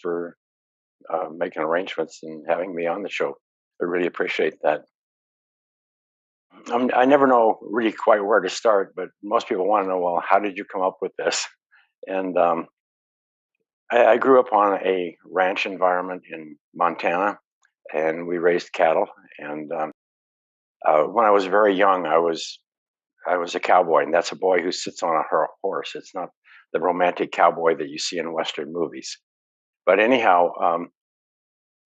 for making arrangements and having me on the show. I really appreciate that. I never know really quite where to start, but most people want to know, well, how did you come up with this? And I grew up on a ranch environment in Montana, and we raised cattle. And when I was very young, I was a cowboy, and that's a boy who sits on a horse. It's not the romantic cowboy that you see in Western movies. But anyhow,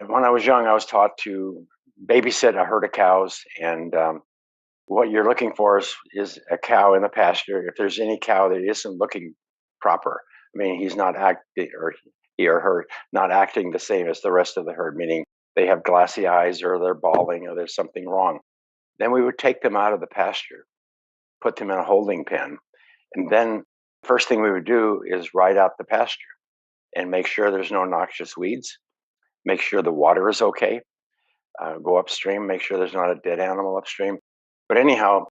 when I was young, I was taught to babysit a herd of cows, and what you're looking for is a cow in the pasture. If there's any cow that isn't looking proper, I mean, he's not acting, or he or her not acting the same as the rest of the herd, meaning they have glassy eyes or they're balding or there's something wrong. Then we would take them out of the pasture, put them in a holding pen, and then first thing we would do is ride out the pasture and make sure there's no noxious weeds, make sure the water is okay, go upstream, make sure there's not a dead animal upstream. But anyhow,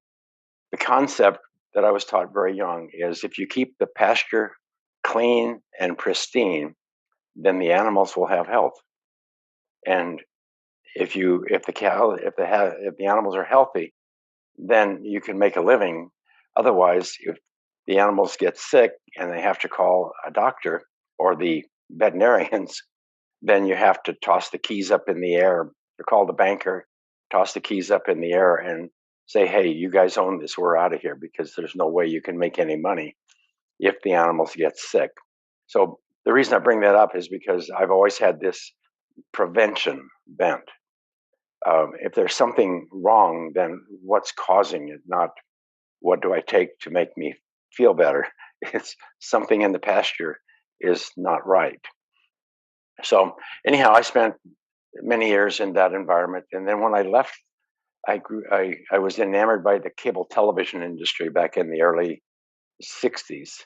the concept that I was taught very young is if you keep the pasture clean and pristine, then the animals will have health. And if the animals are healthy, then you can make a living. Otherwise, if the animals get sick and they have to call a doctor or the veterinarians, then you have to toss the keys up in the air or call the banker, toss the keys up in the air and say, hey, you guys own this, we're out of here, because there's no way you can make any money if the animals get sick. So the reason I bring that up is because I've always had this prevention bent. If there's something wrong, then what's causing it? Not what do I take to make me feel better? It's something in the pasture is not right. So anyhow, I spent many years in that environment, and then when I left, I was enamored by the cable television industry back in the early '60s.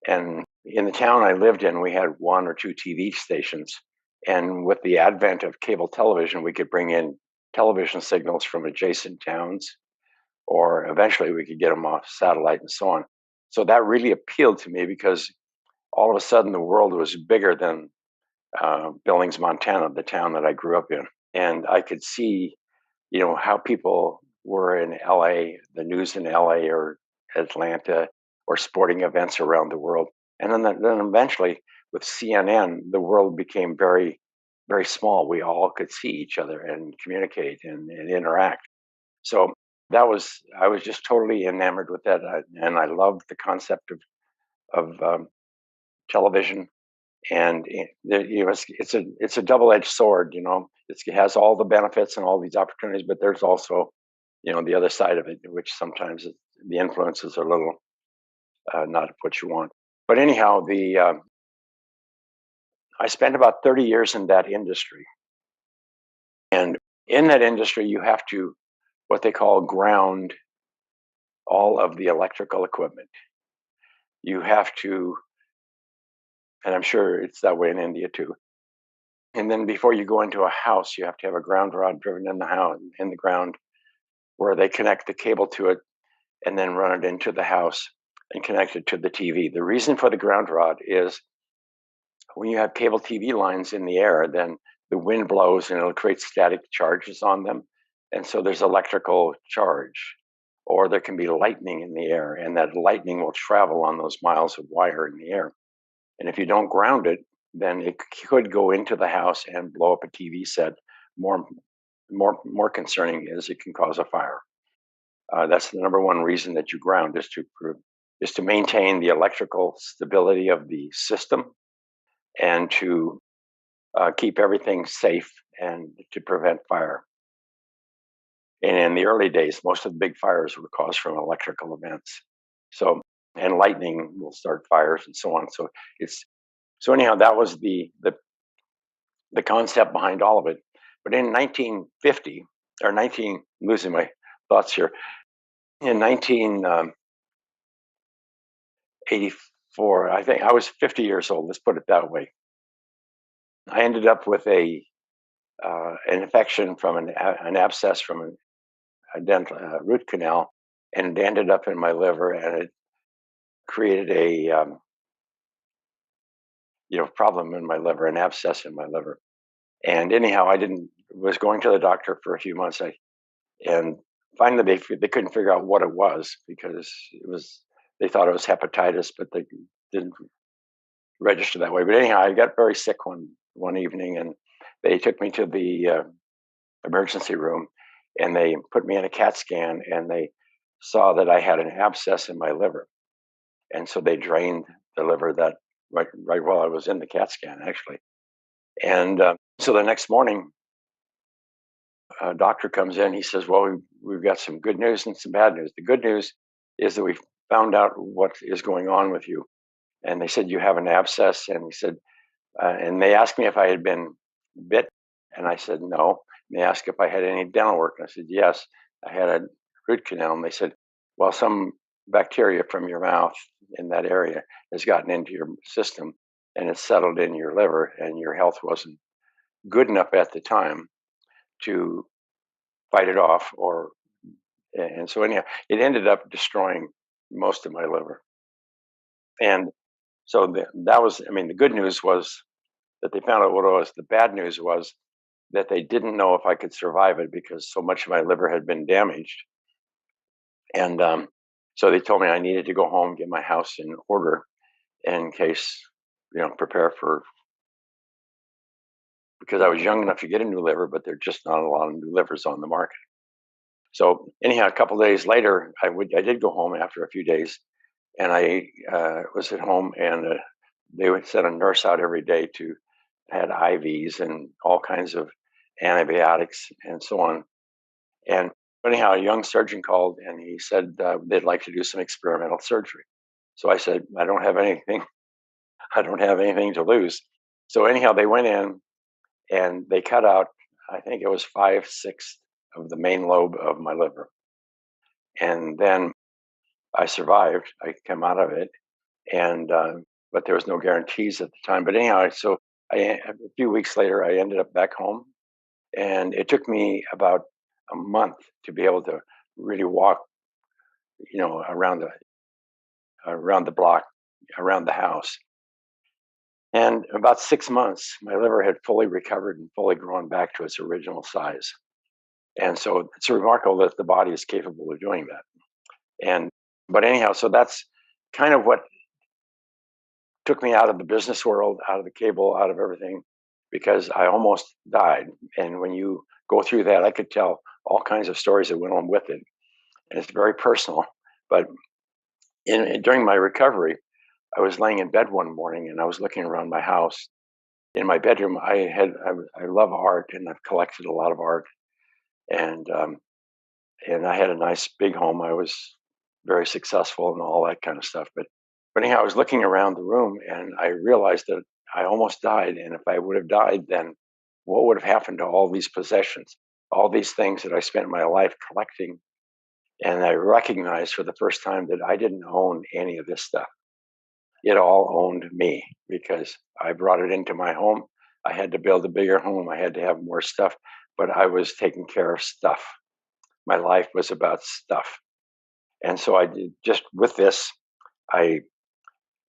And in the town I lived in, we had one or two TV stations. And with the advent of cable television, we could bring in television signals from adjacent towns, or eventually we could get them off satellite and so on. So that really appealed to me because all of a sudden the world was bigger than Billings, Montana, the town that I grew up in. And I could see, how people were in LA, the news in LA or Atlanta, or sporting events around the world. And then eventually with CNN, the world became very, very small. We all could see each other and communicate and interact. So I was just totally enamored with that. And I loved the concept of television. And it's a double-edged sword. It has all the benefits and all these opportunities, but there's also the other side of it, which sometimes the influences are a little not what you want. But anyhow, the I spent about 30 years in that industry, and in that industry, you have to what they call ground all of the electrical equipment. You have to, and I'm sure it's that way in India too. And then before you go into a house, you have to have a ground rod driven in the house in the ground where they connect the cable to it and then run it into the house and connect it to the TV. The reason for the ground rod is when you have cable TV lines in the air, then the wind blows and it'll create static charges on them. And so there's electrical charge, or there can be lightning in the air, and that lightning will travel on those miles of wire in the air. And if you don't ground it, then it could go into the house and blow up a TV set. More concerning is it can cause a fire. That's the number one reason that you ground is to maintain the electrical stability of the system and to keep everything safe and to prevent fire. And in the early days, most of the big fires were caused from electrical events. So, and lightning will start fires and so on. So anyhow, that was the concept behind all of it. But in 1950 or 19, losing my thoughts here, in 1984, I think I was 50 years old. Let's put it that way. I ended up with an infection from an abscess from a dental root canal, and it ended up in my liver, and it created problem in my liver, an abscess in my liver. And anyhow, I didn't was going to the doctor for a few months. And finally they couldn't figure out what it was because they thought it was hepatitis, but they didn't register that way. But anyhow, I got very sick one evening, and they took me to the emergency room, and they put me in a CAT scan, and they saw that I had an abscess in my liver, and so they drained the liver that right while I was in the CAT scan, actually. And so the next morning, a doctor comes in. He says, "Well, we've got some good news and some bad news. The good news is that we found out what is going on with you." And they said, "You have an abscess." And he said, and they asked me if I had been bit, and I said no. And they asked if I had any dental work, and I said yes. I had a root canal, and they said, "Well, some bacteria from your mouth in that area has gotten into your system, and it's settled in your liver, and your health wasn't good enough at the time to fight it off." Or and so anyhow, it ended up destroying most of my liver. And so that was, I mean, the good news was that they found out what it was. The bad news was that they didn't know if I could survive it because so much of my liver had been damaged. And so they told me I needed to go home, get my house in order in case, prepare for, because I was young enough to get a new liver, but there are just not a lot of new livers on the market. So anyhow, a couple of days later, I did go home after a few days, and I was at home, and they would send a nurse out every day to had IVs and all kinds of antibiotics and so on. And anyhow, a young surgeon called, and he said they'd like to do some experimental surgery. So I said, I don't have anything. I don't have anything to lose. So anyhow, they went in and they cut out, I think it was 5/6 of the main lobe of my liver. And then I survived. I came out of it, and but there was no guarantees at the time. But anyhow, so a few weeks later, I ended up back home, and it took me about a month to be able to really walk, around the block, around the house. And about 6 months, my liver had fully recovered and fully grown back to its original size. And so it's remarkable that the body is capable of doing that. And but anyhow, so that's kind of what took me out of the business world, out of the cable, out of everything, because I almost died. And when you go through that, I could tell all kinds of stories that went on with it, and it's very personal. But during my recovery, I was laying in bed one morning, and I was looking around my house. In my bedroom, I love art, and I've collected a lot of art, and and I had a nice big home. I was very successful and all that kind of stuff. But anyhow, I was looking around the room, and I realized that I almost died. And if I would have died, then what would have happened to all these possessions, all these things that I spent my life collecting? And I recognized for the first time that I didn't own any of this stuff. It all owned me because I brought it into my home. I had to build a bigger home. I had to have more stuff, but I was taking care of stuff. My life was about stuff. And so I did, just with this, I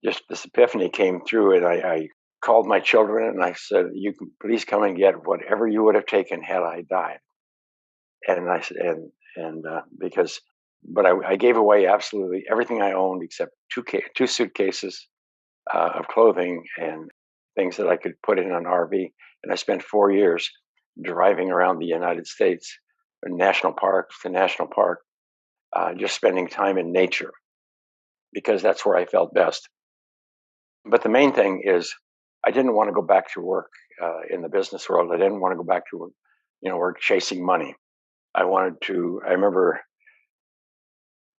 just this epiphany came through, and I called my children and I said, "You can please come and get whatever you would have taken had I died." And I said, because, but I gave away absolutely everything I owned except two suitcases of clothing and things that I could put in an RV. And I spent 4 years driving around the United States, from national park to national park, just spending time in nature because that's where I felt best. But the main thing is, I didn't want to go back to work in the business world. I didn't want to go back to, work chasing money. I wanted to. I remember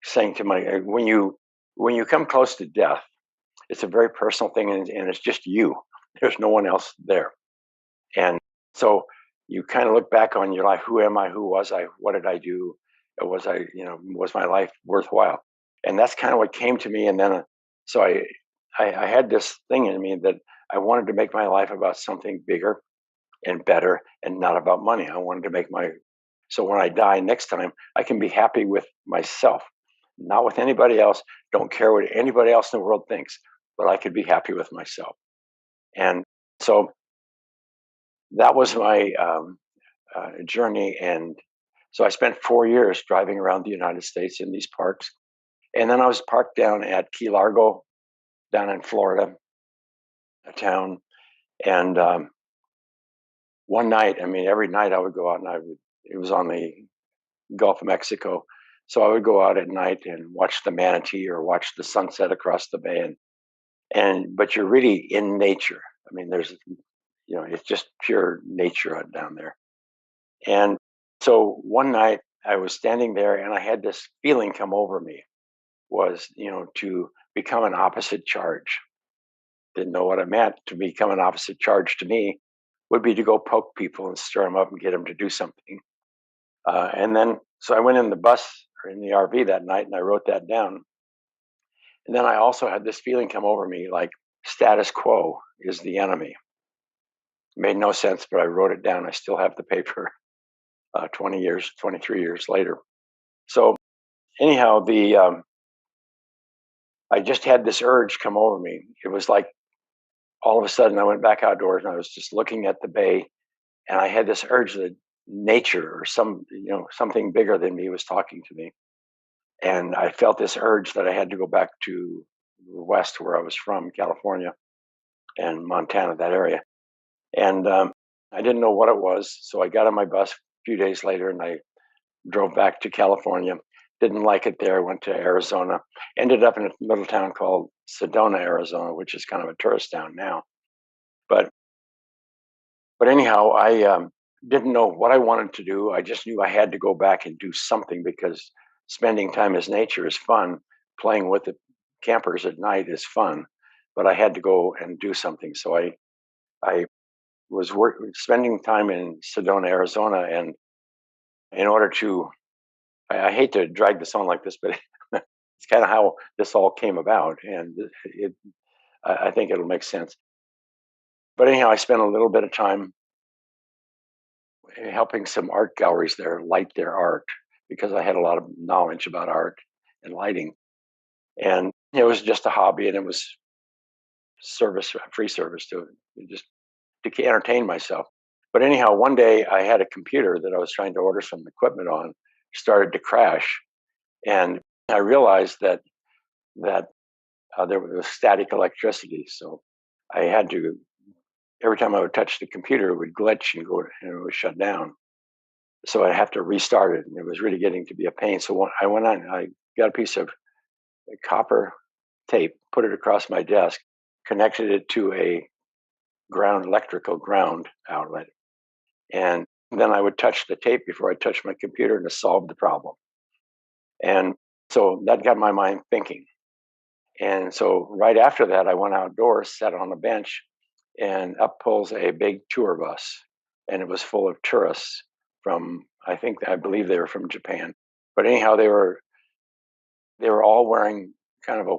saying to my when you come close to death, it's a very personal thing, and it's just you. There's no one else there, and so you kind of look back on your life. Who am I? Who was I? What did I do? Was my life worthwhile? And that's kind of what came to me. And then, so I had this thing in me that I wanted to make my life about something bigger and better, and not about money. I wanted to make so when I die next time, I can be happy with myself, not with anybody else. Don't care what anybody else in the world thinks, but I could be happy with myself. And so that was my journey. And so I spent 4 years driving around the United States in these parks. And then I was parked down at Key Largo, down in Florida, a town. And one night, I mean, every night I would go out and it was on the Gulf of Mexico. So I would go out at night and watch the manatee or watch the sunset across the bay. But you're really in nature. I mean, it's just pure nature out down there. And so one night I was standing there and I had this feeling come over me was, to become an opposite charge. Didn't know what it meant. To become an opposite charge to me would be to go poke people and stir them up and get them to do something. So I went in the bus or in the RV that night and I wrote that down. And then I also had this feeling come over me like status quo is the enemy. It made no sense, but I wrote it down. I still have the paper 20 years, 23 years later. So, anyhow, I just had this urge come over me. It was like all of a sudden I went back outdoors and I was just looking at the bay and I had this urge that nature or something bigger than me was talking to me. And I felt this urge that I had to go back to the West where I was from, California and Montana, that area. And I didn't know what it was. So I got on my bus a few days later and I drove back to California. Didn't like it there. Went to Arizona. Ended up in a little town called Sedona, Arizona, which is kind of a tourist town now. But anyhow, I didn't know what I wanted to do. I just knew I had to go back and do something because spending time as nature is fun. Playing with the campers at night is fun, but I had to go and do something. So I was spending time in Sedona, Arizona, and in order to, I hate to drag this on like this, but it's kind of how this all came about, and I think it'll make sense. But anyhow, I spent a little bit of time helping some art galleries there light their art because I had a lot of knowledge about art and lighting, and it was just a hobby, and it was free service to just to entertain myself. But anyhow, one day I had a computer that I was trying to order some equipment on started to crash, and I realized that there was static electricity. So I had to every time I would touch the computer, it would glitch and and it would shut down. So I have to restart it, and it was really getting to be a pain. So I went on, I got a piece of copper tape, put it across my desk, connected it to a electrical ground outlet, and then I would touch the tape before I touched my computer to solve the problem. And so that got my mind thinking. And so right after that, I went outdoors, sat on a bench, and up pulls a big tour bus, and it was full of tourists from I believe they were from Japan. But anyhow, they were all wearing kind of a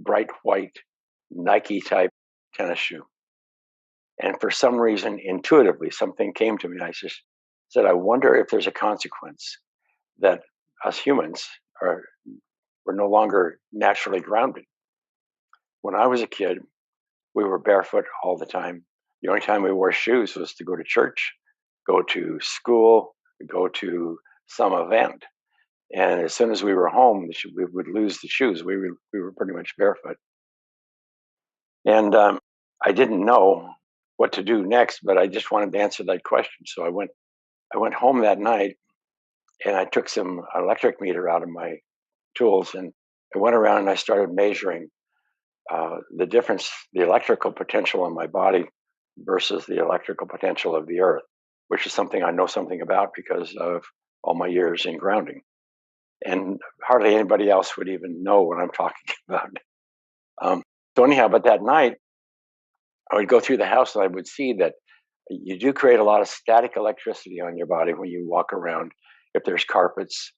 bright white Nike type tennis shoe. And for some reason, intuitively, something came to me. I just said, I wonder if there's a consequence that us humans are we're no longer naturally grounded. When I was a kid, we were barefoot all the time. The only time we wore shoes was to go to church, go to school, go to some event. And as soon as we were home, we would lose the shoes. We were pretty much barefoot. And I didn't know what to do next, but I just wanted to answer that question. So I went home that night and I took some electric meter out of my tools and I went around and I started measuring the difference, the electrical potential in my body versus the electrical potential of the earth, which is something I know something about because of all my years in grounding. And hardly anybody else would even know what I'm talking about. Um, so, anyhow, but that night, I would go through the house and I would see that you do create a lot of static electricity on your body when you walk around. If there's carpets,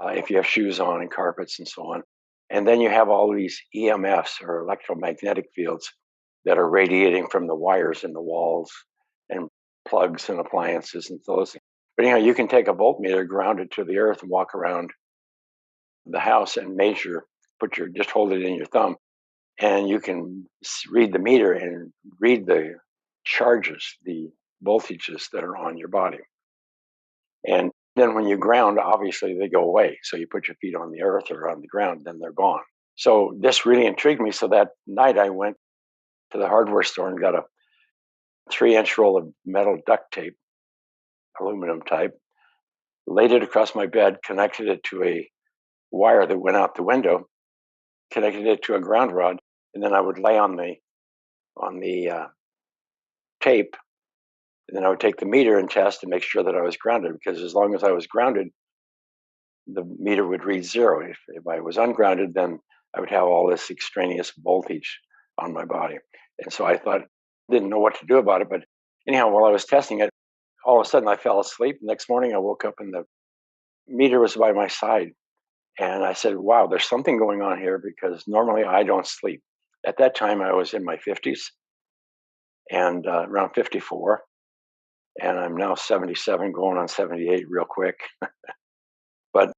if you have shoes on and carpets and so on. And then you have all these EMFs or electromagnetic fields that are radiating from the wires in the walls and plugs and appliances and those things. But you can take a voltmeter, ground it to the earth, and walk around the house and measure. Just hold it in your thumb and you can read the meter and read the charges, the voltages that are on your body. And then when you ground, obviously they go away. So you put your feet on the earth or on the ground, then they're gone. So this really intrigued me. So that night I went to the hardware store and got a 3-inch roll of metal duct tape, aluminum type, laid it across my bed, connected it to a wire that went out the window, connected it to a ground rod, and then I would lay on the tape, and then I would take the meter and test to make sure that I was grounded. Because as long as I was grounded, the meter would read zero. If I was ungrounded, then I would have all this extraneous voltage on my body. And so I thought, didn't know what to do about it. But anyhow, while I was testing it, all of a sudden I fell asleep. The next morning I woke up and the meter was by my side. And I said, wow, there's something going on here because normally I don't sleep. At that time, I was in my 50s and around 54. And I'm now 77, going on 78 real quick. But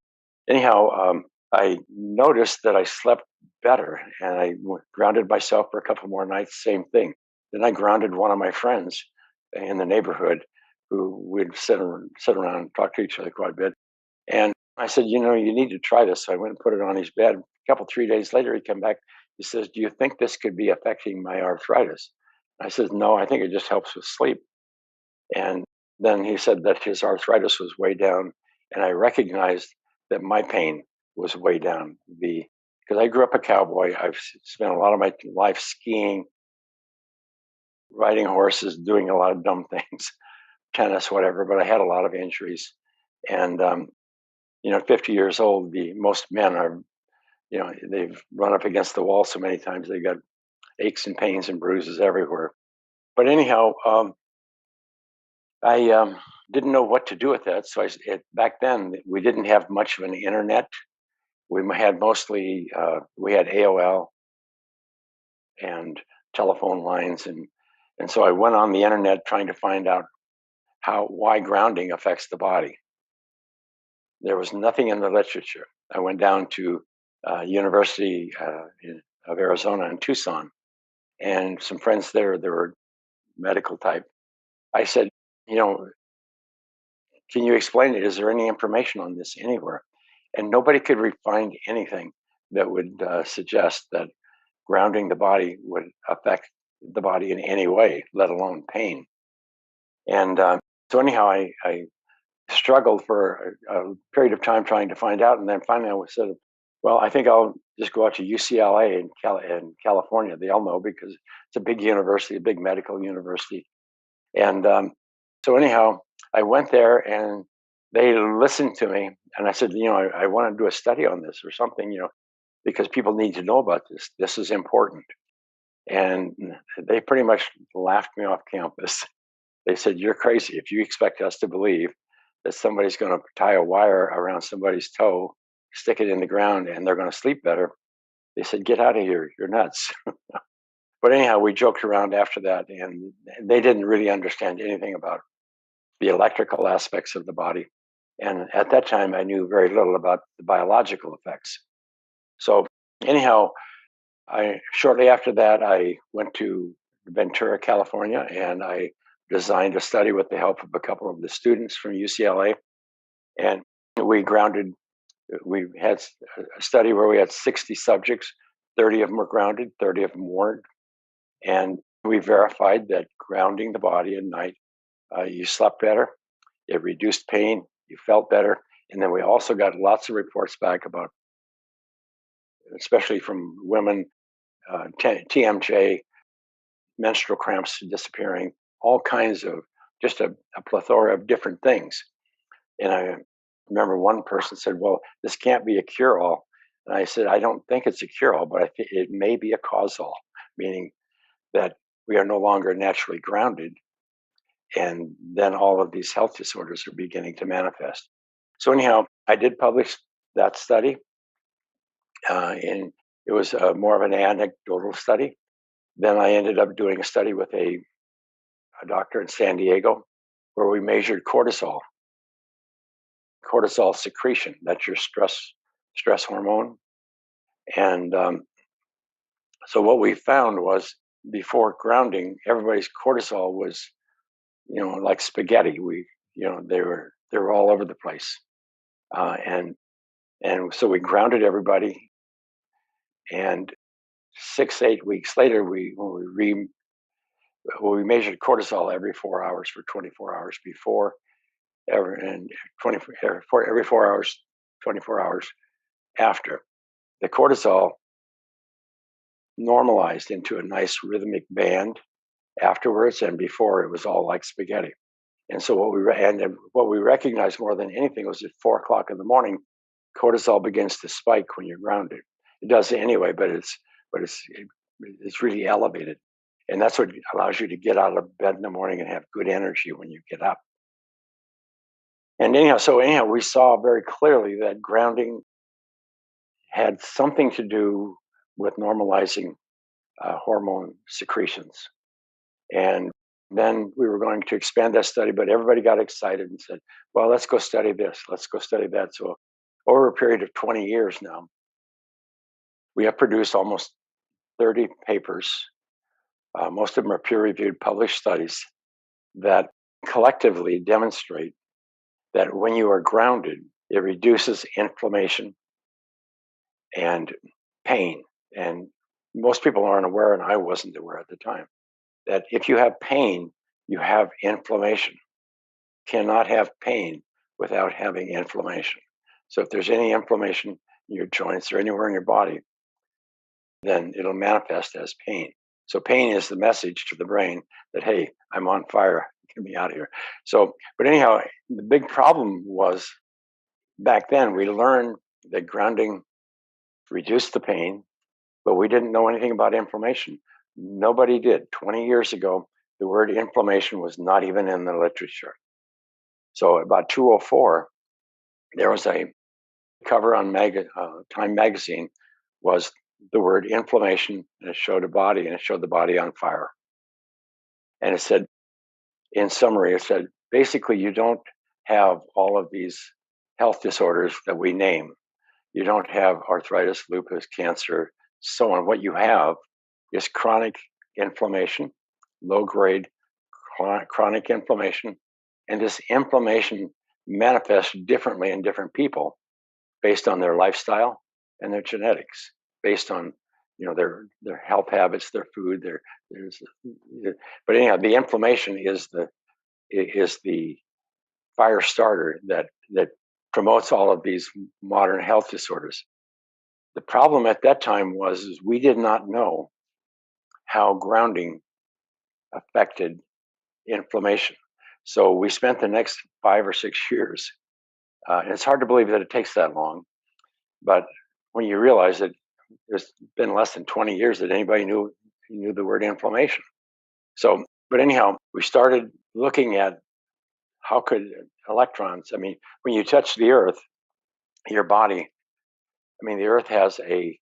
anyhow, I noticed that I slept better and grounded myself for a couple more nights, same thing. Then I grounded one of my friends in the neighborhood who would sit around and talk to each other quite a bit. And I said, you need to try this. So I went and put it on his bed. A couple, 3 days later, he came back. He says, do you think this could be affecting my arthritis? I said, no, I think it just helps with sleep. And then he said that his arthritis was way down. And I recognized that my pain was way down. Because I grew up a cowboy. I've spent a lot of my life skiing, riding horses, doing a lot of dumb things, tennis, whatever. But I had a lot of injuries. And 50 years old, most men are, they've run up against the wall so many times they've got aches and pains and bruises everywhere. But anyhow, I didn't know what to do with that. So back then we didn't have much of an internet. We had mostly we had AOL and telephone lines, and so I went on the internet trying to find out why grounding affects the body. There was nothing in the literature. I went down to University of Arizona in Tucson, and some friends there, they were medical type. I said, you know, can you explain it? Is there any information on this anywhere? And nobody could find anything that would suggest that grounding the body would affect the body in any way, let alone pain. And so anyhow, I struggled for a period of time trying to find out, and then finally I said, "Well, I think I'll just go out to UCLA in California. They all know because it's a big university, a big medical university." And so anyhow, I went there, and they listened to me, and I said, I want to do a study on this or something, because people need to know about this. This is important. And they pretty much laughed me off campus. They said, "You're crazy if you expect us to believe that somebody's going to tie a wire around somebody's toe, stick it in the ground, and they're going to sleep better." They said, "Get out of here. You're nuts." But anyhow, we joked around after that, and they didn't really understand anything about the electrical aspects of the body. And at that time, I knew very little about the biological effects. So, anyhow, I shortly after that, I went to Ventura, California, and I designed a study with the help of a couple of the students from UCLA. And we grounded, we had a study where we had 60 subjects, 30 of them were grounded, 30 of them weren't. And we verified that grounding the body at night, you slept better, it reduced pain, you felt better. And then we also got lots of reports back about, especially from women, TMJ, menstrual cramps disappearing, all kinds of just a plethora of different things. And I remember one person said, "Well, this can't be a cure all." And I said, "I don't think it's a cure all, but I think it may be a causal, meaning that we are no longer naturally grounded. And then all of these health disorders are beginning to manifest." So, anyhow, I did publish that study. And it was more of an anecdotal study. Then I ended up doing a study with a doctor in San Diego where we measured cortisol secretion. That's your stress hormone. And So what we found was before grounding, everybody's cortisol was, like spaghetti. They were all over the place, and so we grounded everybody, and 6 8 weeks later, we measured cortisol every 4 hours for 24 hours before, and every 4 hours, 24 hours after. The cortisol normalized into a nice rhythmic band afterwards, and before it was all like spaghetti. And so what we recognized more than anything was at 4 o'clock in the morning, cortisol begins to spike when you're grounded. It does anyway, but it's really elevated, and that's what allows you to get out of bed in the morning and have good energy when you get up. And anyhow, we saw very clearly that grounding had something to do with normalizing hormone secretions. And then we were going to expand that study, but everybody got excited and said, well, let's go study this, let's go study that. So, over a period of 20 years now, we have produced almost 30 papers. Most of them are peer reviewed, published studies that collectively demonstrate that when you are grounded, it reduces inflammation and pain. And most people aren't aware, and I wasn't aware at the time, that if you have pain, you have inflammation. Cannot have pain without having inflammation. So if there's any inflammation in your joints or anywhere in your body, then it'll manifest as pain. So pain is the message to the brain that, hey, I'm on fire, get me out of here. So, but anyhow, the big problem was back then we learned that grounding reduced the pain, but we didn't know anything about inflammation. Nobody did. 20 years ago, the word inflammation was not even in the literature. So about 204, there was a cover on Time magazine was the word inflammation, and it showed a body, and it showed the body on fire. And it said, in summary, it said, basically, you don't have all of these health disorders that we name. You don't have arthritis, lupus, cancer, so on. What you have is chronic inflammation, low grade chronic inflammation. And this inflammation manifests differently in different people based on their lifestyle and their genetics, based on their health habits, their food, but anyhow, the inflammation is the fire starter that promotes all of these modern health disorders. The problem at that time was is we did not know how grounding affected inflammation. So we spent the next 5 or 6 years, and it's hard to believe that it takes that long, but when you realize that there's been less than 20 years that anybody knew the word inflammation. So, but anyhow, we started looking at how could electrons, I mean, when you touch the earth, your body, I mean, the earth has an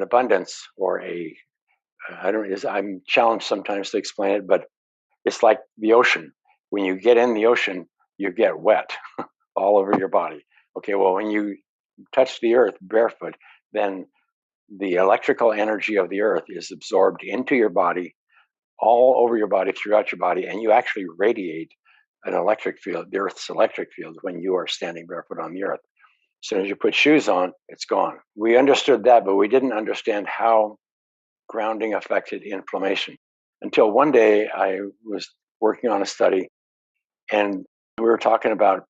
abundance or I don't I'm challenged sometimes to explain it, but it's like the ocean. When you get in the ocean, you get wet all over your body. Okay, well, when you touch the earth barefoot, then the electrical energy of the earth is absorbed into your body, all over your body, throughout your body, and you actually radiate an electric field, the earth's electric field, when you are standing barefoot on the earth. As soon as you put shoes on, it's gone. We understood that, but we didn't understand how grounding affected inflammation until one day I was working on a study, and we were talking about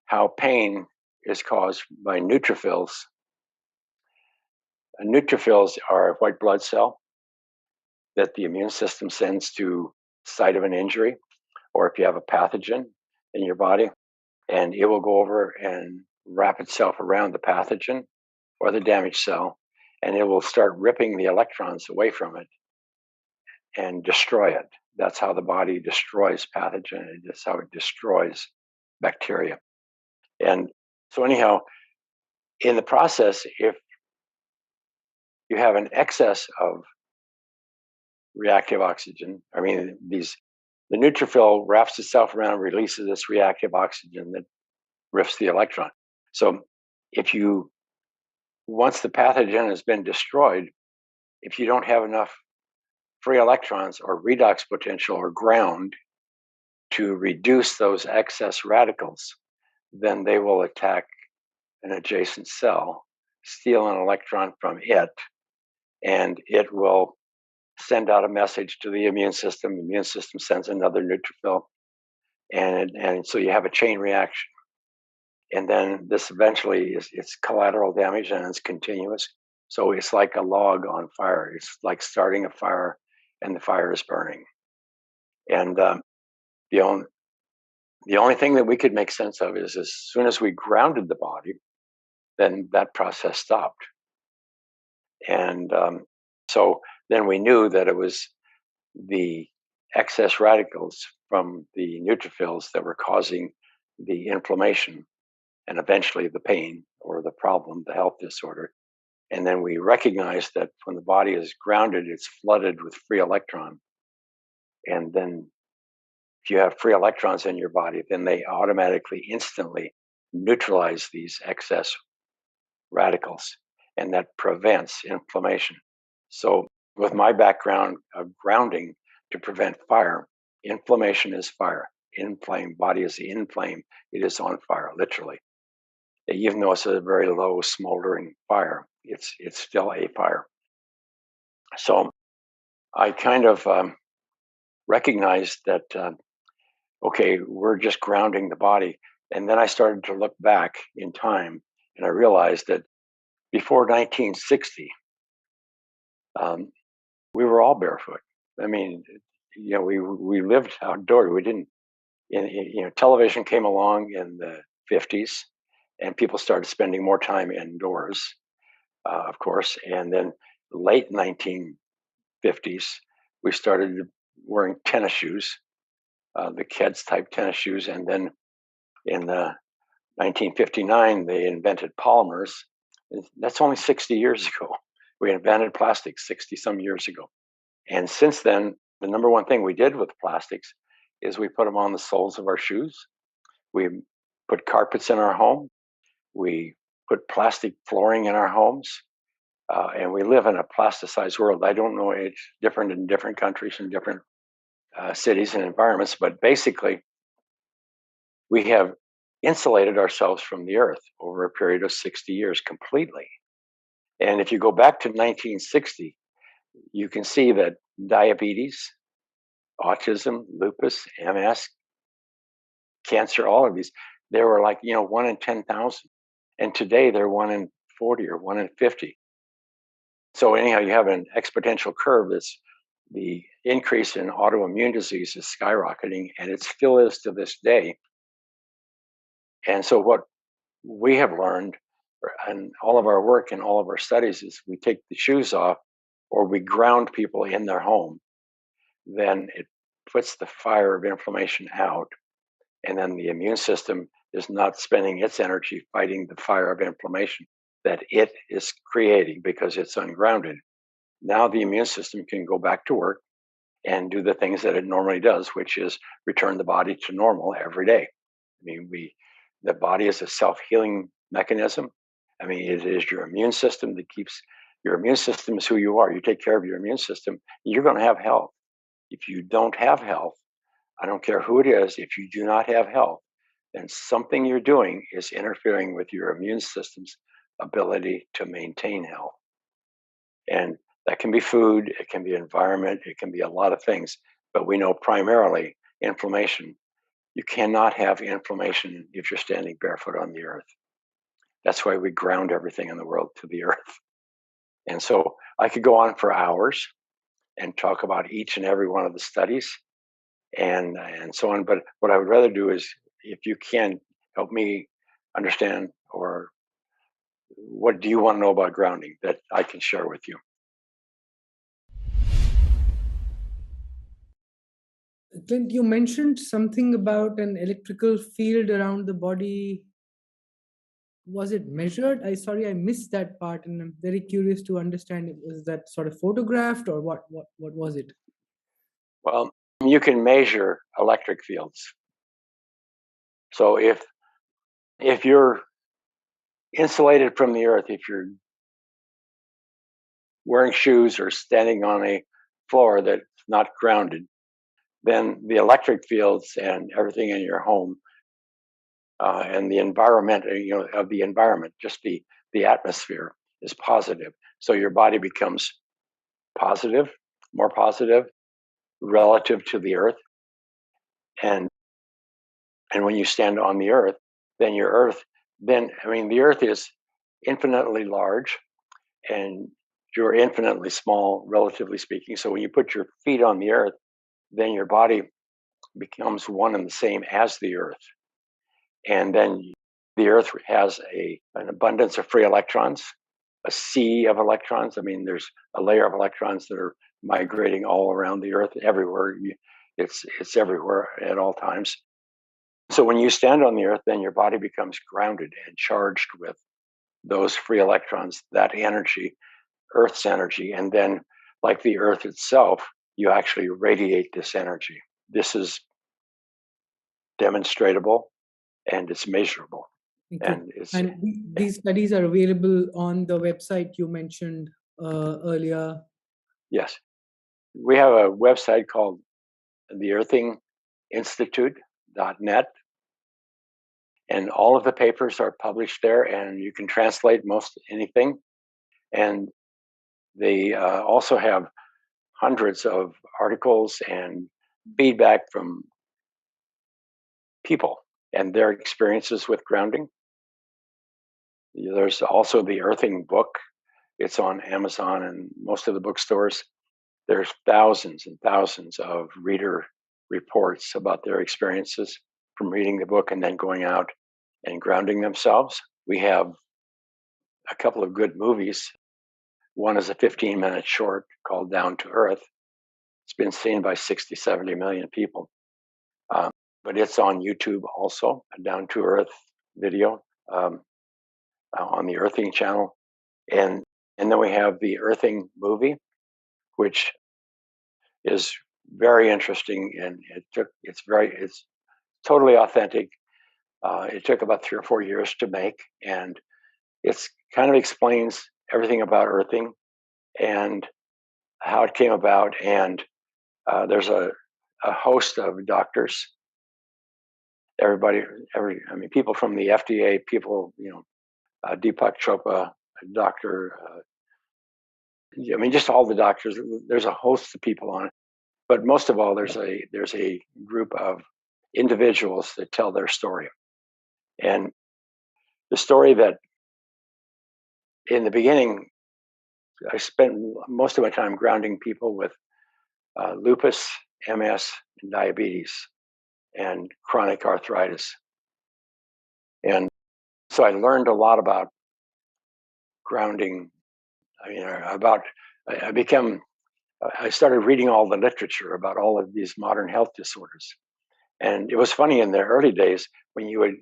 how pain is caused by neutrophils. And neutrophils are a white blood cell that the immune system sends to site of an injury, or if you have a pathogen in your body, and it will go over and wrap itself around the pathogen or the damaged cell, and it will start ripping the electrons away from it and destroy it. That's how the body destroys pathogen. That's how it destroys bacteria. And so, anyhow, in the process, if you have an excess of reactive oxygen, I mean, the neutrophil wraps itself around and releases this reactive oxygen that rips the electron. So, if you once the pathogen has been destroyed, if you don't have enough free electrons or redox potential or ground to reduce those excess radicals, then they will attack an adjacent cell, steal an electron from it, and it will send out a message to the immune system. The immune system sends another neutrophil, and so you have a chain reaction. And then this eventually is it's collateral damage and it's continuous. So it's like a log on fire. It's like starting a fire, and the fire is burning. And the only the only thing that we could make sense of is as soon as we grounded the body, then that process stopped. And so then we knew that it was the excess radicals from the neutrophils that were causing the inflammation and eventually the pain or the problem, the health disorder. And then we recognized that when the body is grounded, it's flooded with free electron. And then if you have free electrons in your body, then they automatically, instantly neutralize these excess radicals, and that prevents inflammation. So, with my background of grounding to prevent fire, inflammation is fire. Inflamed body is inflamed, it is on fire, literally. Even though it's a very low smoldering fire, it's still a fire. So I kind of recognized that okay, we're just grounding the body, and then I started to look back in time, and I realized that before 1960, we were all barefoot. I mean, we lived outdoors. We didn't. Television came along in the 50s, and people started spending more time indoors, of course. And then late 1950s, we started wearing tennis shoes, the kids type tennis shoes. And then in 1959, they invented polymers. That's only 60 years ago. We invented plastics 60 some years ago. And since then, the number one thing we did with plastics is we put them on the soles of our shoes. We put carpets in our home. We put plastic flooring in our homes. And we live in a plasticized world. I don't know, it's different in different countries and different cities and environments, but basically, we have insulated ourselves from the earth over a period of 60 years completely. And if you go back to 1960, you can see that diabetes, autism, lupus, MS, cancer, all of these, they were like, 1 in 10,000. And today they're 1 in 40 or 1 in 50. So anyhow, you have an exponential curve that's the increase in autoimmune disease is skyrocketing, and it still is to this day. And so what we have learned and all of our work and all of our studies is we take the shoes off or we ground people in their home, then it puts the fire of inflammation out. And then the immune system is not spending its energy fighting the fire of inflammation that it is creating because it's ungrounded. Now the immune system can go back to work and do the things that it normally does, which is return the body to normal every day. I mean, the body is a self-healing mechanism. I mean, it is your immune system that keeps your immune system is who you are. You take care of your immune system, you're going to have health. If you don't have health, I don't care who it is, if you do not have health, then something you're doing is interfering with your immune system's ability to maintain health. And that can be food, it can be environment, it can be a lot of things, but we know primarily inflammation. You cannot have inflammation if you're standing barefoot on the earth. That's why we ground everything in the world to the earth. And so I could go on for hours and talk about each and every one of the studies and so on. But what I would rather do is, if you can help me understand, or what do you want to know about grounding that I can share with you? Clint, you mentioned something about an electrical field around the body. Was it measured? I missed that part, and I'm very curious to understand. Was that sort of photographed, or what was it? Well, you can measure electric fields. So if you're insulated from the earth, if you're wearing shoes or standing on a floor that's not grounded, then the electric fields and everything in your home and the environment, of the environment, just the atmosphere is positive. So your body becomes positive, more positive relative to the earth. And and when you stand on the earth, then your earth, then I mean the earth is infinitely large and you're infinitely small, relatively speaking. So when you put your feet on the earth, then your body becomes one and the same as the earth. And then the earth has an abundance of free electrons, a sea of electrons. I mean, there's a layer of electrons that are migrating all around the earth everywhere. It's everywhere at all times. So when you stand on the earth, then your body becomes grounded and charged with those free electrons, that energy, earth's energy. And then like the earth itself, you actually radiate this energy. This is demonstrable and it's measurable. Okay. And it's, And these studies are available on the website you mentioned earlier. yes, we have a website called theearthinginstitute.net, and all of the papers are published there, and you can translate most anything. And they also have hundreds of articles and feedback from people and their experiences with grounding. There's also the Earthing book. It's on Amazon and most of the bookstores. There's thousands and thousands of reader reports about their experiences from reading the book and then going out and grounding themselves. We have a couple of good movies. One is a 15-minute short called Down to Earth. It's been seen by 60, 70 million people. But it's on YouTube also, a Down to Earth video on the Earthing channel. And then we have the Earthing movie, which is very interesting, and it's totally authentic. It took about 3 or 4 years to make, and it's kind of explains everything about earthing and how it came about. And there's a host of doctors, I mean, people from the FDA, people, Deepak Chopra, Dr. I mean, just all the doctors. There's a host of people on it, but most of all, there's a group of individuals that tell their story. And the story that in the beginning, I spent most of my time grounding people with lupus, MS, and diabetes, and chronic arthritis. And so I learned a lot about grounding. I mean, I started reading all the literature about all of these modern health disorders. And it was funny in the early days when you would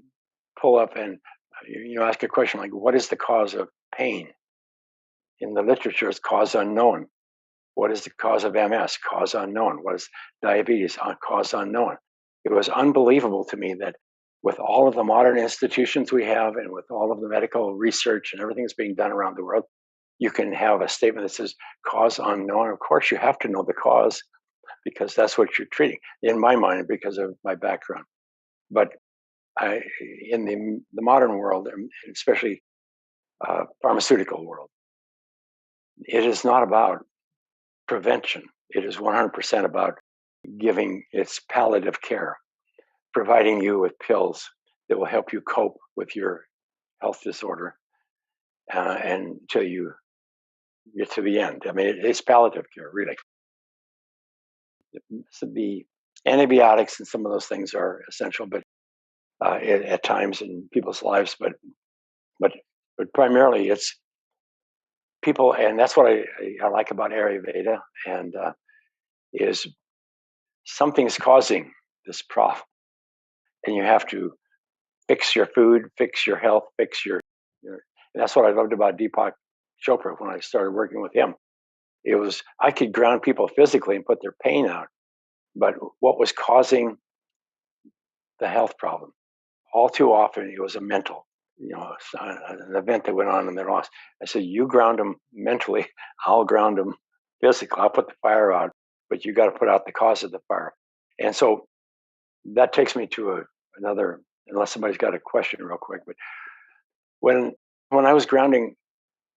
pull up and ask a question like, what is the cause of pain? In the literature, it's cause unknown. What is the cause of MS? Cause unknown. What is diabetes? Cause unknown. It was unbelievable to me that with all of the modern institutions we have and with all of the medical research and everything that's being done around the world, you can have a statement that says cause unknown. Of course, you have to know the cause because that's what you're treating, in my mind, because of my background. But in the modern world, and especially pharmaceutical world, it is not about prevention. It is 100% about giving its palliative care, providing you with pills that will help you cope with your health disorder and until you get to the end. I mean, it's palliative care, really. So the antibiotics and some of those things are essential, but at times in people's lives, but primarily it's people, and that's what I like about Ayurveda, and is something's causing this problem, and you have to fix your food, fix your health, fix your. And that's what I loved about Deepak Chopra when I started working with him. It was I could ground people physically and put their pain out, but what was causing the health problem? All too often, it was a mental an event that went on and they lost. I said, you ground them mentally, I'll ground them physically. I'll put the fire out, but you got to put out the cause of the fire. And so that takes me to another, unless somebody's got a question real quick, but when when I was grounding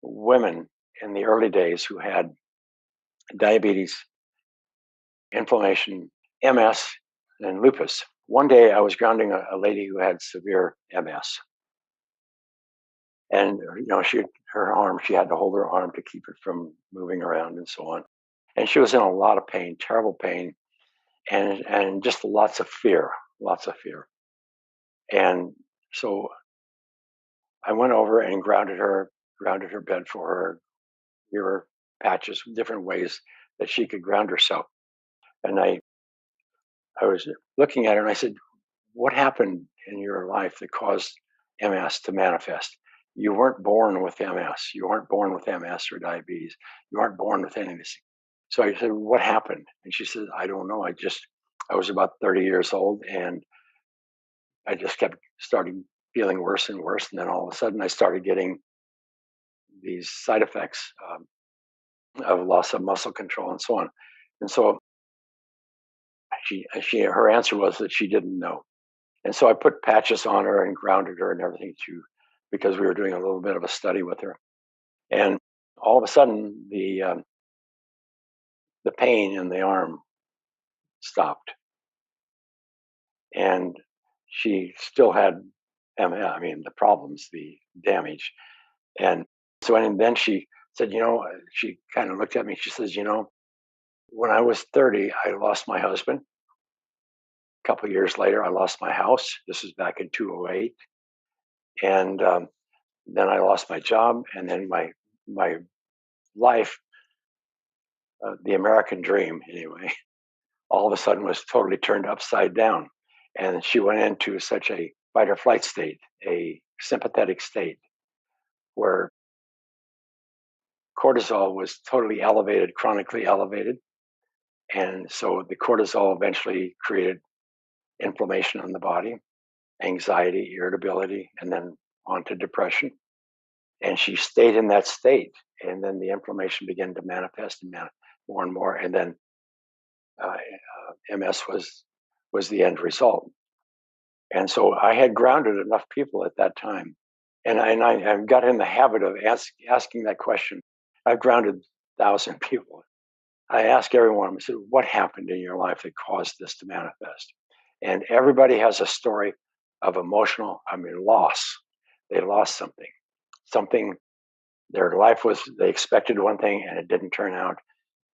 women in the early days who had diabetes, inflammation, MS, and lupus. One day I was grounding a lady who had severe MS, and her arm, she had to hold her arm to keep it from moving around and so on. And she was in a lot of pain, terrible pain, and just lots of fear, lots of fear. And so I went over and grounded her bed for her. Gave her patches, different ways that she could ground herself. And I was looking at her and I said, what happened in your life that caused MS to manifest? You weren't born with MS. You weren't born with MS or diabetes. You weren't born with any of this. So I said, what happened? And she said, I don't know. I was about 30 years old and I just kept starting feeling worse and worse. And then all of a sudden I started getting these side effects of loss of muscle control and so on. And so her answer was that she didn't know. And so I put patches on her and grounded her and everything too, because we were doing a little bit of a study with her. And all of a sudden, the pain in the arm stopped, and she still had, I mean, the problems, the damage. And so, and then she said, she kind of looked at me. She says, when I was 30, I lost my husband. A couple of years later, I lost my house. This is back in 2008, and then I lost my job, and then my life, the American dream anyway, all of a sudden was totally turned upside down. And she went into such a fight or flight state, a sympathetic state, where cortisol was totally elevated, chronically elevated. And so the cortisol eventually created inflammation in the body, anxiety, irritability, and then on to depression. And she stayed in that state. And then the inflammation began to manifest more and more. And then MS was the end result. And so I had grounded enough people at that time, and I got in the habit of asking that question. I've grounded 1,000 people. I ask everyone, I said, "What happened in your life that caused this to manifest?" And everybody has a story of emotional, loss. They lost something, something. Their life was, they expected one thing and it didn't turn out,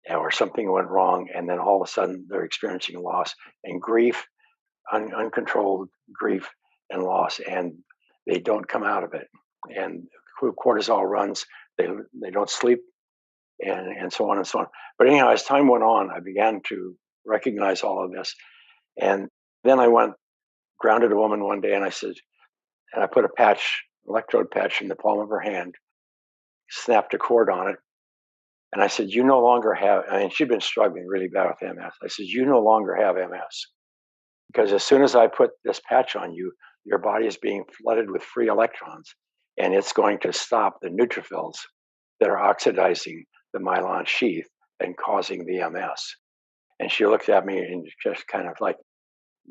or something went wrong, and then all of a sudden they're experiencing loss and grief, uncontrolled grief and loss, and they don't come out of it. And cortisol runs, they don't sleep, and so on and so on. But anyhow, as time went on, I began to recognize all of this. And then I grounded a woman one day, and I said, and I put a patch, electrode patch in the palm of her hand, snapped a cord on it. And I said, you no longer have, she'd been struggling really bad with MS. I said, you no longer have MS. Because as soon as I put this patch on you, your body is being flooded with free electrons, and it's going to stop the neutrophils that are oxidizing the myelin sheath and causing the MS. And she looked at me and just kind of like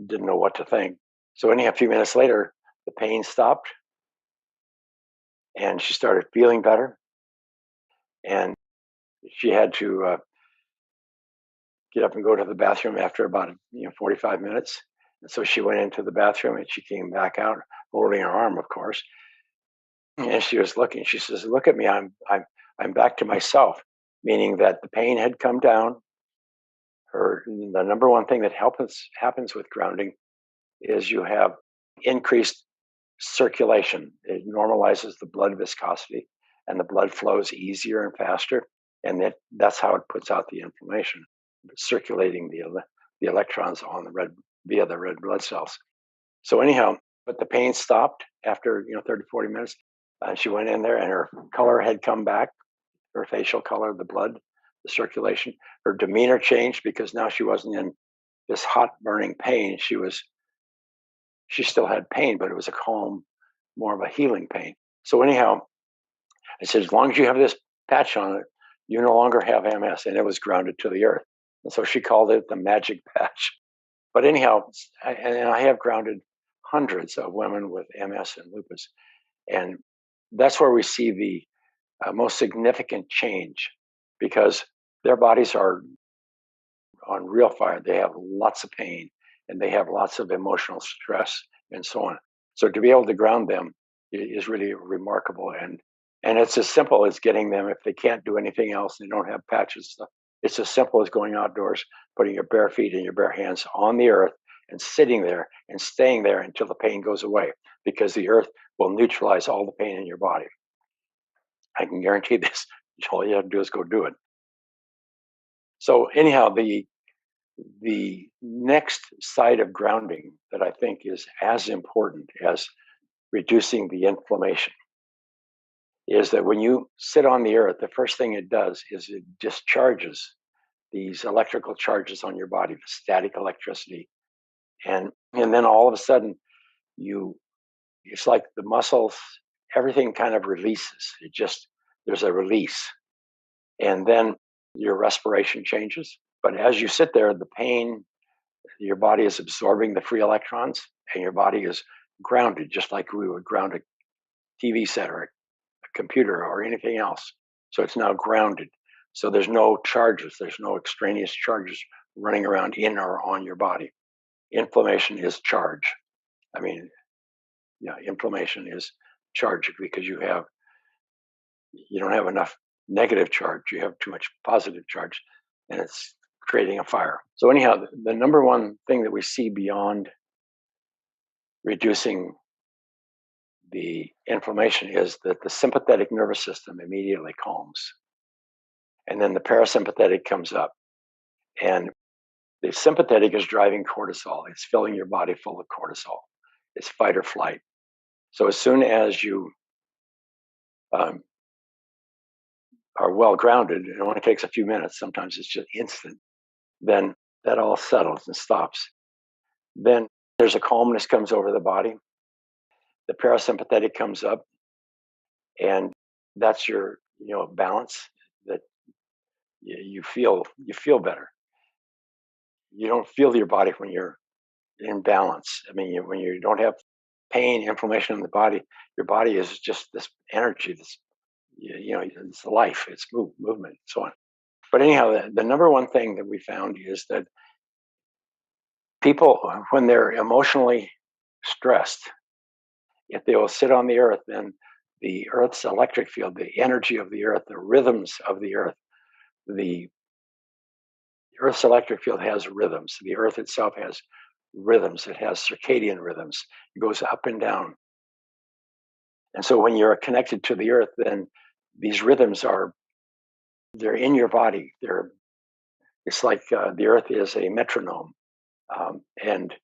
didn't know what to think. So anyhow, a few minutes later, the pain stopped, and she started feeling better. And she had to get up and go to the bathroom after about 45 minutes. And so she went into the bathroom and she came back out holding her arm, of course. And she was looking. She says, "Look at me. I'm back to myself," meaning that the pain had come down. The number one thing that happens with grounding is you have increased circulation. It normalizes the blood viscosity, and the blood flows easier and faster. And that's how it puts out the inflammation, circulating the electrons on via the red blood cells. So anyhow, but the pain stopped after 30, 40 minutes. She went in there and her color had come back, her facial color, the blood, the circulation. Her demeanor changed because now she wasn't in this hot burning pain. She still had pain, but it was a calm more of a healing pain. So anyhow, I said, as long as you have this patch on it, you no longer have MS, and it was grounded to the earth. And so she called it the magic patch. But anyhow, and I have grounded hundreds of women with MS and lupus, and that's where we see the most significant change because their bodies are on real fire. They have lots of pain and they have lots of emotional stress and so on. So to be able to ground them is really remarkable. And it's as simple as getting them, if they can't do anything else, they don't have patches stuff. It's as simple as going outdoors, putting your bare feet and your bare hands on the earth and sitting there and staying there until the pain goes away, because the earth will neutralize all the pain in your body. I can guarantee this. All you have to do is go do it. So anyhow, the next side of grounding that I think is as important as reducing the inflammation is that when you sit on the earth, the first thing it does is it discharges these electrical charges on your body, the static electricity. And then all of a sudden you it's like the muscles, everything kind of releases. There's a release. And then your respiration changes. But as you sit there, the pain, your body is absorbing the free electrons and your body is grounded, just like we would ground a TV set or a computer or anything else. So it's now grounded. So there's no charges, there's no extraneous charges running around in or on your body. Inflammation is charge. I mean, yeah, inflammation is charge because you don't have enough negative charge, you have too much positive charge, and it's creating a fire. So anyhow, the number one thing that we see beyond reducing the inflammation is that the sympathetic nervous system immediately calms. And then the parasympathetic comes up. And the sympathetic is driving cortisol. It's filling your body full of cortisol. It's fight or flight. So as soon as you um, are well grounded, it only takes a few minutes. Sometimes it's just instant. Then that all settles and stops. Then there's a calmness comes over the body. The parasympathetic comes up, and that's your balance. That you feel better. You don't feel your body when you're in balance. I mean, when you don't have pain, inflammation in the body, your body is just this energy. It's life. It's movement, and so on. But anyhow, the number one thing that we found is that people, when they're emotionally stressed, if they will sit on the earth, then the earth's electric field, the energy of the earth, the rhythms of the earth, the earth's electric field has rhythms. The earth itself has rhythms. It has circadian rhythms. It goes up and down. And so when you're connected to the earth, then these rhythms they're in your body. It's like the earth is a metronome. Um, and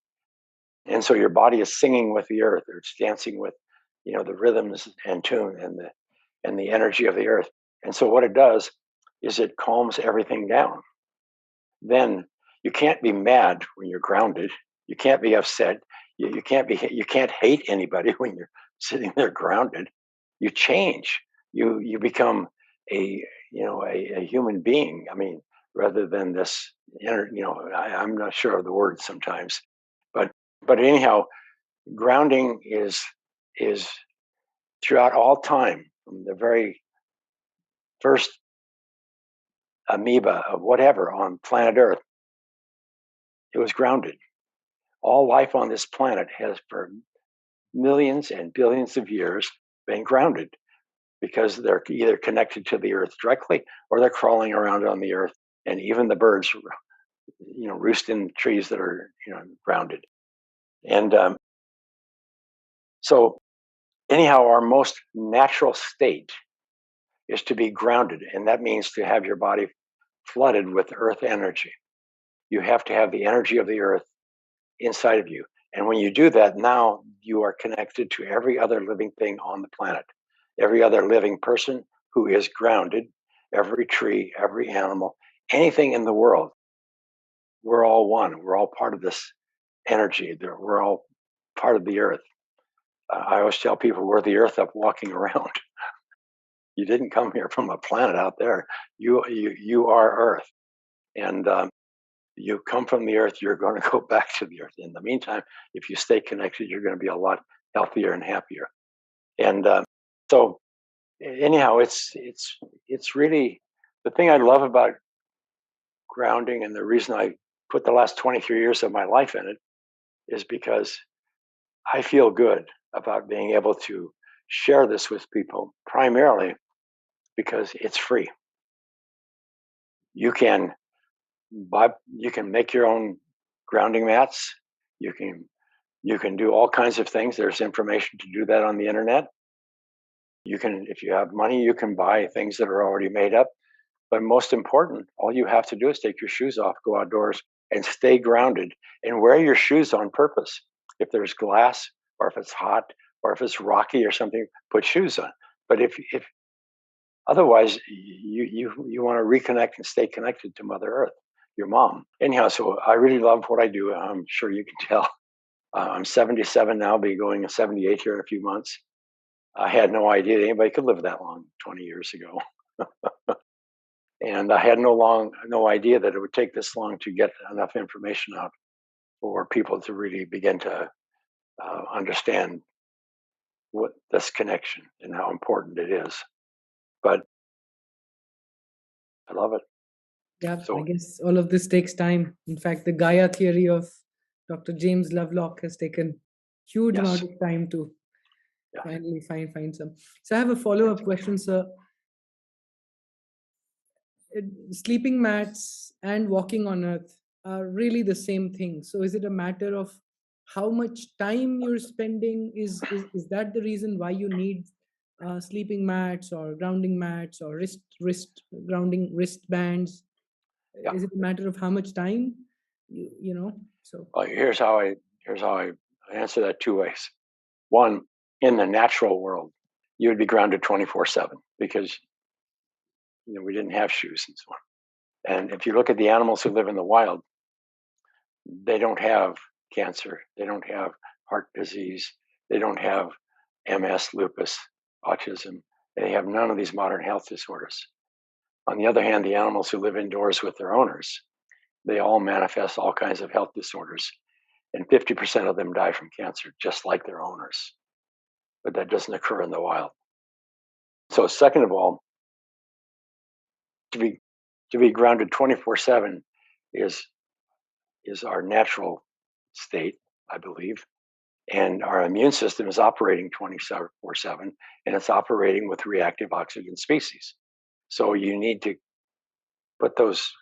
and so your body is singing with the earth, or it's dancing with the rhythms and tune and the energy of the earth. And so what it does is it calms everything down. Then you can't be mad when you're grounded. You can't be upset. You can't hate anybody when you're sitting there grounded. You change. You become a human being. I mean, rather than this I'm not sure of the word sometimes, but anyhow, grounding is throughout all time, from the very first amoeba of whatever on planet Earth, it was grounded. All life on this planet has, for millions and billions of years, been grounded because they're either connected to the earth directly or they're crawling around on the earth. And even the birds, roost in trees that are, grounded. And so, anyhow, our most natural state is to be grounded. And that means to have your body flooded with earth energy. You have to have the energy of the earth inside of you. And when you do that, now you are connected to every other living thing on the planet, every other living person who is grounded, every tree, every animal, anything in the world. We're all one. We're all part of this energy. We're all part of the earth. I always tell people we're the earth up walking around. You didn't come here from a planet out there. You are Earth, and you come from the Earth. You're going to go back to the Earth. In the meantime, if you stay connected, you're going to be a lot healthier and happier. And so, anyhow, it's really the thing I love about grounding, and the reason I put the last 23 years of my life in it is because I feel good about being able to share this with people, primarily because it's free. You can you can make your own grounding mats. You can you can do all kinds of things. There's information to do that on the internet. You can, if you have money, you can buy things that are already made up. But most important, all you have to do is take your shoes off, go outdoors, and stay grounded, and wear your shoes on purpose. If there's glass, or if it's hot, or if it's rocky or something, put shoes on. But if otherwise, you want to reconnect and stay connected to Mother Earth, your mom. Anyhow, so I really love what I do. I'm sure you can tell. I'm 77 now, be going 78 here in a few months. I had no idea anybody could live that long 20 years ago. And I had no idea that it would take this long to get enough information out for people to really begin to understand what this connection and how important it is. But I love it. Yeah, I So guess all of this takes time. In fact, the Gaia theory of Dr. James Lovelock has taken huge amount yes, of time to yeah, finally find some. So I have a follow-up question, sir. Sleeping mats and walking on earth are really the same thing. So is it a matter of how much time you're spending? Is that the reason why you need sleeping mats or grounding mats or wrist grounding wristbands? yeah. Is it a matter of how much time you know? So Well, here's how I answer that two ways. One, in the natural world, you would be grounded 24/7 because we didn't have shoes and so on. And if you look at the animals who live in the wild, they don't have cancer, they don't have heart disease, they don't have MS, lupus, autism. They have none of these modern health disorders. On the other hand, the animals who live indoors with their owners, they all manifest all kinds of health disorders, and 50% of them die from cancer, just like their owners. But that doesn't occur in the wild. So, second of all, to be to be grounded 24/7 is is our natural state, I believe. And our immune system is operating 24/7, and it's operating with reactive oxygen species. So you need to put those,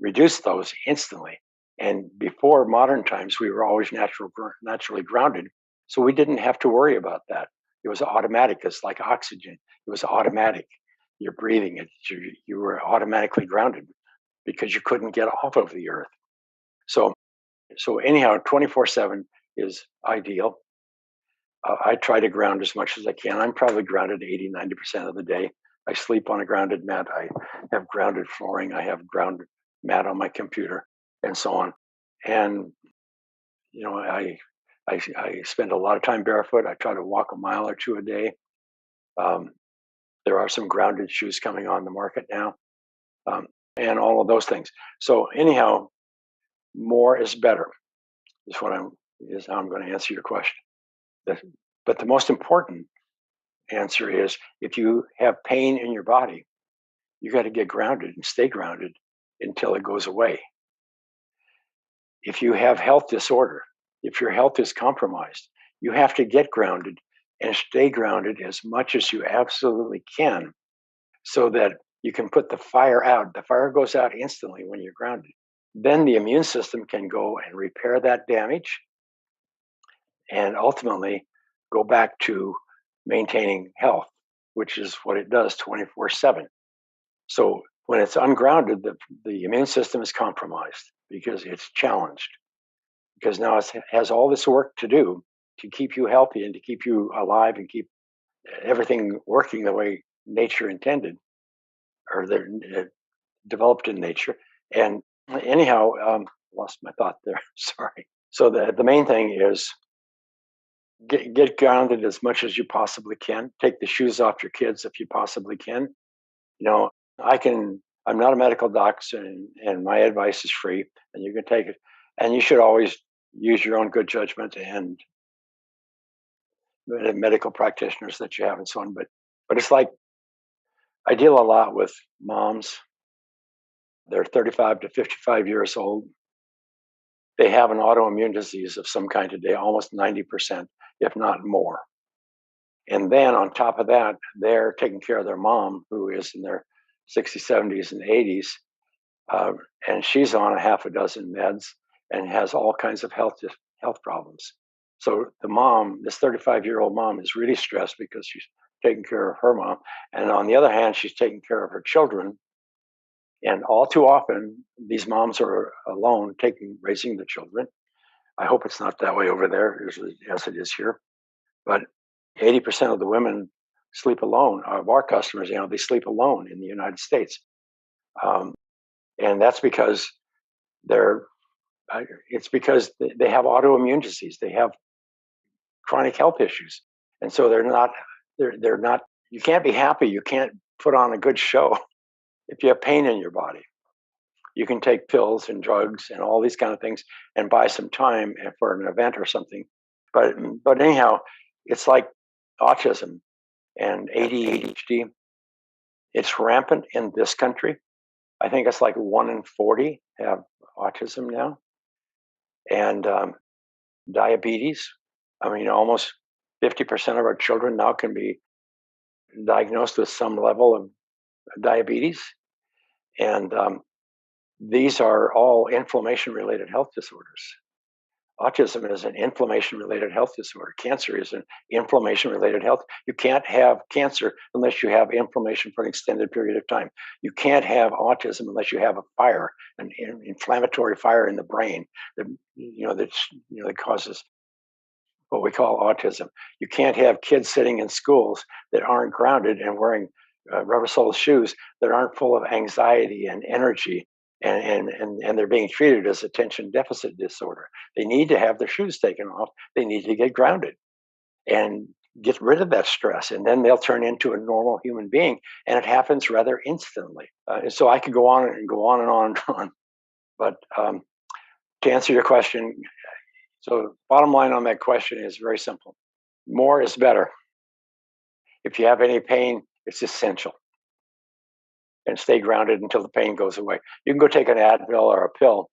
reduce those instantly. And before modern times, we were always naturally grounded. So we didn't have to worry about that. It was automatic. It's like oxygen, it was automatic. You're breathing it, you were automatically grounded because you couldn't get off of the earth. So, so anyhow, 24/7 is ideal. I try to ground as much as I can. I'm probably grounded 80, 90% of the day. I sleep on a grounded mat. I have grounded flooring. I have grounded mat on my computer and so on. And, I spend a lot of time barefoot. I try to walk a mile or two a day. Um, there are some grounded shoes coming on the market now, and all of those things. So anyhow, more is better is what I'm is how I'm going to answer your question. The- But the most important answer is if you have pain in your body, you got to get grounded and stay grounded until it goes away. If you have health disorder, if your health is compromised, you have to get grounded and stay grounded as much as you absolutely can so that you can put the fire out. The fire goes out instantly when you're grounded. Then the immune system can go and repair that damage and ultimately go back to maintaining health, which is what it does 24/7. So when it's ungrounded, the immune system is compromised because it's challenged, because now it has all this work to do to keep you healthy and to keep you alive and keep everything working the way nature intended or they're developed in nature. And anyhow, lost my thought there. Sorry. So the main thing is get grounded as much as you possibly can. Take the shoes off your kids if you possibly can. You know, I can. I'm not a medical doctor, and my advice is free, and you can take it. And you should always use your own good judgment and medical practitioners that you have and so on. But it's like I deal a lot with moms. They're 35 to 55 years old. They have an autoimmune disease of some kind today, almost 90%, if not more. And then on top of that, they're taking care of their mom, who is in their 60s, 70s, and 80s. Uh, and she's on a half a dozen meds and has all kinds of health problems. So the mom, this 35-year-old mom, is really stressed because she's taking care of her mom. And on the other hand, she's taking care of her children. And all too often, these moms are alone, raising the children. I hope it's not that way over there, as it is here. But 80% of the women sleep alone. Of our customers, they sleep alone in the United States, um, and that's because they're. It's because they have autoimmune disease. They have chronic health issues, and so they're not. They're not. You can't be happy. You can't put on a good show if you have pain in your body. You can take pills and drugs and all these kind of things and buy some time for an event or something. But anyhow, it's like autism and ADHD. It's rampant in this country. I think it's like 1 in 40 have autism now, and diabetes. I mean, almost 50% of our children now can be diagnosed with some level of diabetes, and these are all inflammation-related health disorders. Autism is an inflammation-related health disorder. Cancer is an inflammation-related health. You can't have cancer unless you have inflammation for an extended period of time. You can't have autism unless you have a fire, an inflammatory fire in the brain that causes what we call autism. You can't have kids sitting in schools that aren't grounded and wearing rubber-soled shoes that aren't full of anxiety and energy, and they're being treated as attention deficit disorder. They need to have their shoes taken off. They need to get grounded and get rid of that stress, and then they'll turn into a normal human being, and it happens rather instantly. So I could go on and go on and on and on, but to answer your question, so bottom line on that question is very simple: more is better. If you have any pain, it's essential, and stay grounded until the pain goes away. You can go take an Advil or a pill,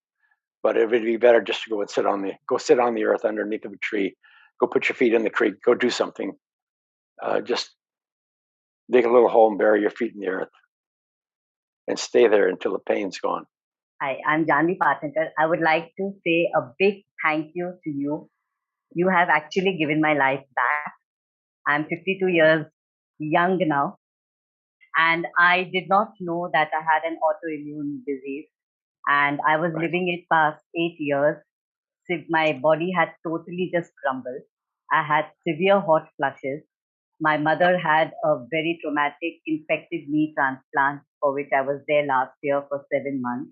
but it would be better just to go sit on the earth underneath of a tree, go put your feet in the creek, go do something. Just dig a little hole and bury your feet in the earth and stay there until the pain's gone. Hi, I'm Janvi Patnagar. I would like to say a big thank you to you. You have actually given my life back. I'm 52 years young now, and I did not know that I had an autoimmune disease, and I was Right. living it past 8 years. My body had totally just crumbled. I had severe hot flushes. My mother had a very traumatic infected knee transplant for which I was there last year for 7 months.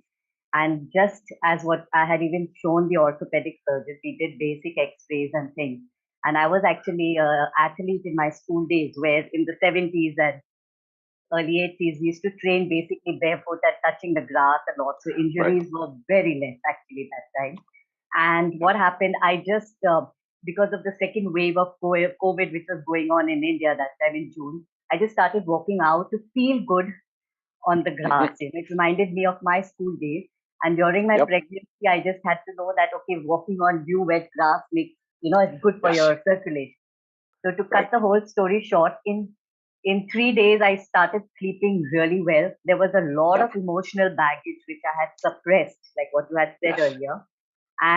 And just as what I had even shown the orthopedic surgeon, we did basic x-rays and things. And I was actually an athlete in my school days where in the 70s and early 80s, we used to train basically barefoot and touching the grass a lot. So injuries Right. were very less actually that time. And what happened, I just, because of the second wave of COVID, which was going on in India that time in June, I just started walking out to feel good on the grass. Mm-hmm. It reminded me of my school days. And during my Yep. pregnancy, I just had to know that, okay, walking on dew wet grass makes, it's good for Yes. your circulation. So to cut Right. the whole story short, in 3 days I started sleeping really well. There was a lot Yep. of emotional baggage which I had suppressed, like what you had said Yes. earlier.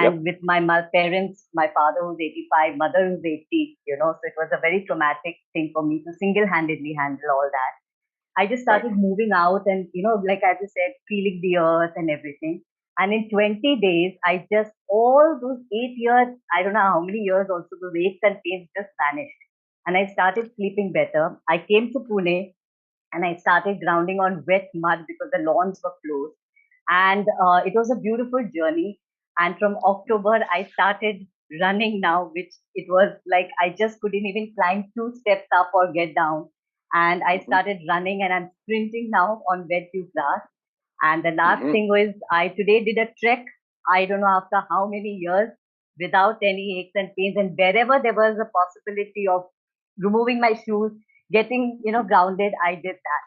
Yep. And with my parents, my father who's 85, mother who's 80, so it was a very traumatic thing for me to single-handedly handle all that. I just Right. started moving out and, like I just said, feeling the earth and everything. And in 20 days, all those 8 years, I don't know how many years also, those aches and pains just vanished. And I started sleeping better. I came to Pune and I started grounding on wet mud because the lawns were closed. And it was a beautiful journey. And from October, I started running now, which it was like I just couldn't even climb 2 steps up or get down. And I Hmm. started running and I'm sprinting now on wet dew grass. And the last Hmm. thing was I today did a trek, I don't know after how many years, without any aches and pains. And wherever there was a possibility of removing my shoes, getting, grounded, I did that.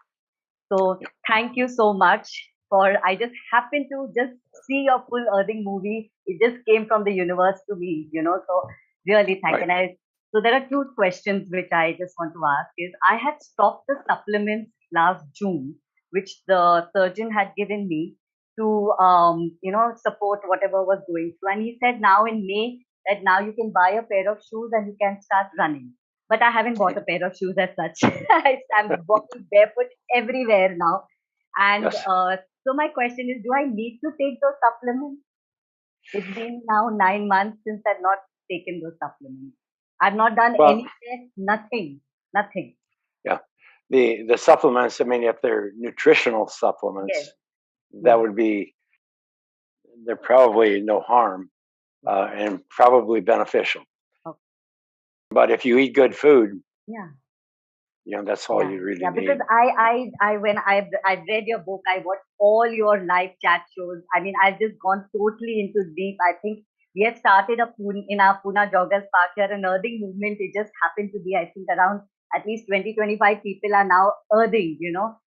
So Yeah. thank you so much for, I just happened to just see your full earthing movie. It just came from the universe to me, so really thank you. Right. So there are two questions which I just want to ask is I had stopped the supplements last June, which the surgeon had given me to, support whatever was going through. And he said now in May that now you can buy a pair of shoes and you can start running, but I haven't bought a pair of shoes as such. I'm walking barefoot everywhere now. And Yes. so my question is, do I need to take those supplements? It's been now 9 months since I've not taken those supplements. I've not done Well, any test, nothing, nothing. yeah. The supplements, I mean, if they're nutritional Yes, supplements, that yes, would be, they're probably no harm, and probably beneficial. okay. But if you eat good food, Yeah. that's all Yeah, you really yeah. Because need. when I've read your book, I watched all your live chat shows. I mean, I've just gone totally into deep. I think we have started in our Pune Joggers Park here, an earthing movement. It just happened to be, I think, around at least 20-25 people are now earthing.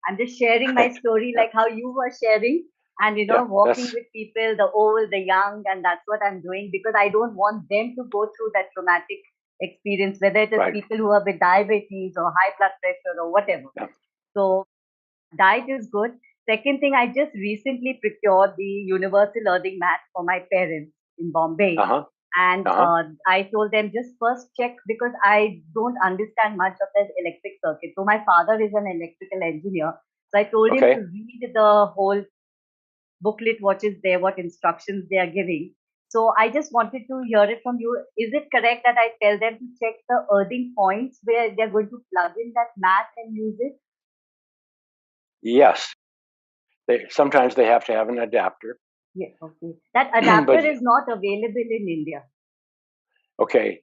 I'm just sharing my Right. story Yeah. like how you were sharing, and Yeah. walking That's with people, the old, the young, and that's what I'm doing because I don't want them to go through that traumatic experience, whether it is right. people who have with diabetes or high blood pressure or whatever. Yeah. So diet is good. Second thing, I just recently procured the universal earthing mat for my parents in Uh Bombay. huh. And Uh huh. I told them just first check because I don't understand much of that electric circuit. So my father is an electrical engineer. So I told him to Okay. read the whole booklet, what is there, what instructions they are giving. So I just wanted to hear it from you. Is it correct that I tell them to check the earthing points where they're going to plug in that mat and use it? Yes. Sometimes they have to have an adapter, Yes, okay. That adapter but is not available in India. okay,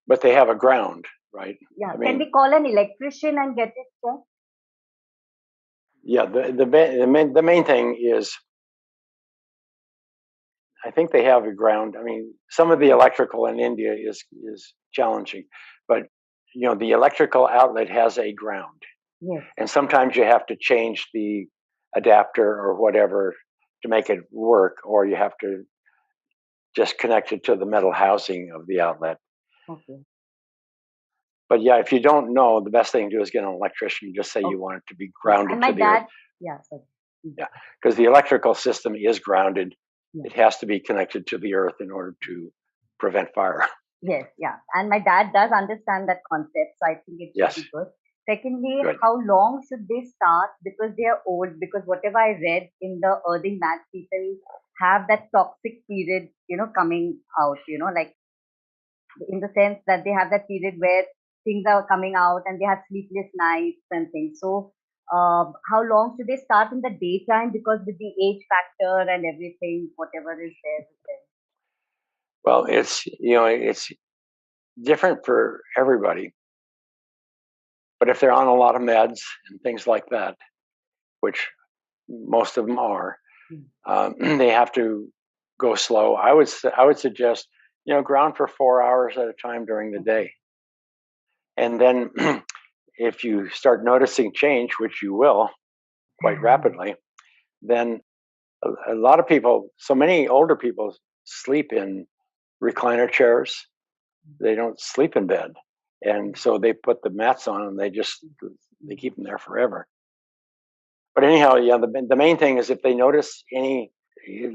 but they have a ground, right? Yeah. I Can mean, we call an electrician and get it checked? yeah. The main thing is, I think they have a ground. I mean, some of the electrical in India is challenging, but the electrical outlet has a ground, Yes. and sometimes you have to change the adapter or whatever to make it work, or you have to just connect it to the metal housing of the outlet. Okay. But yeah, if you don't know, the best thing to do is get an electrician. Just say you Okay. want it to be Yeah. And grounded my to the earth. dad, yeah, sorry. Mm. Yeah, because the electrical system is grounded. Yeah. It has to be connected to the earth in order to prevent fire. Yes, yeah. And my dad does understand that concept, so I think it should Yes, be good. Secondly, good. how long should they start? Because they are old. Because whatever I read in the earthing mat, people have that toxic period, coming out, like in the sense that they have that period where things are coming out and they have sleepless nights and things. So, how long should they start in the daytime? Because with the age factor and everything, whatever is there with them. Well, it's different for everybody. But if they're on a lot of meds and things like that, which most of them are, Mm. they have to go slow. I would suggest ground for 4 hours at a time during the Okay. day, and then if you start noticing change, which you will quite rapidly, then a lot of people, so many older people, sleep in recliner chairs. They don't sleep in bed, and so they put the mats on and they keep them there forever. But anyhow, yeah, the main thing is if they notice any.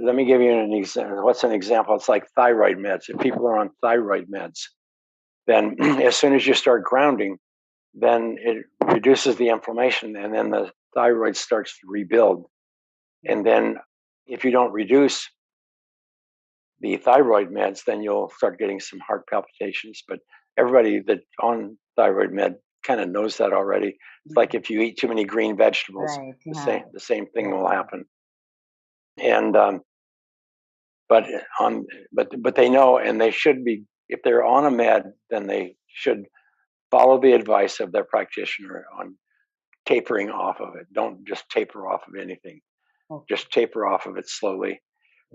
Let me give you an example. What's an example? It's like thyroid meds. If people are on thyroid meds, then as soon as you start grounding, then it reduces the inflammation, and then the thyroid starts to rebuild. And then if you don't reduce the thyroid meds, then you'll start getting some heart palpitations. But everybody that's on thyroid med kind of knows that already. It's like if you eat too many green vegetables, Right. the Yeah. same thing Yeah. will happen. And But but they know, and they should be, if they're on a med, then they should follow the advice of their practitioner on tapering off of it. Don't just taper off of anything. Okay. Just taper off of it slowly,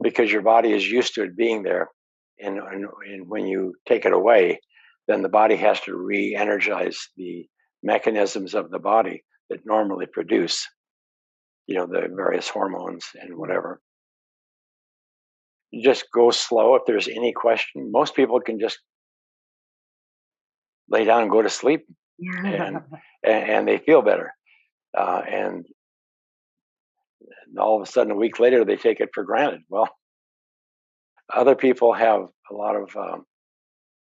because your body is used to it being there, and when you take it away, then the body has to re-energize the mechanisms of the body that normally produce, the various hormones and whatever. You just go slow. If there's any question, most people can just lay down and go to sleep, and they feel better. And all of a sudden, a week later, they take it for granted. Well, other people have a lot of.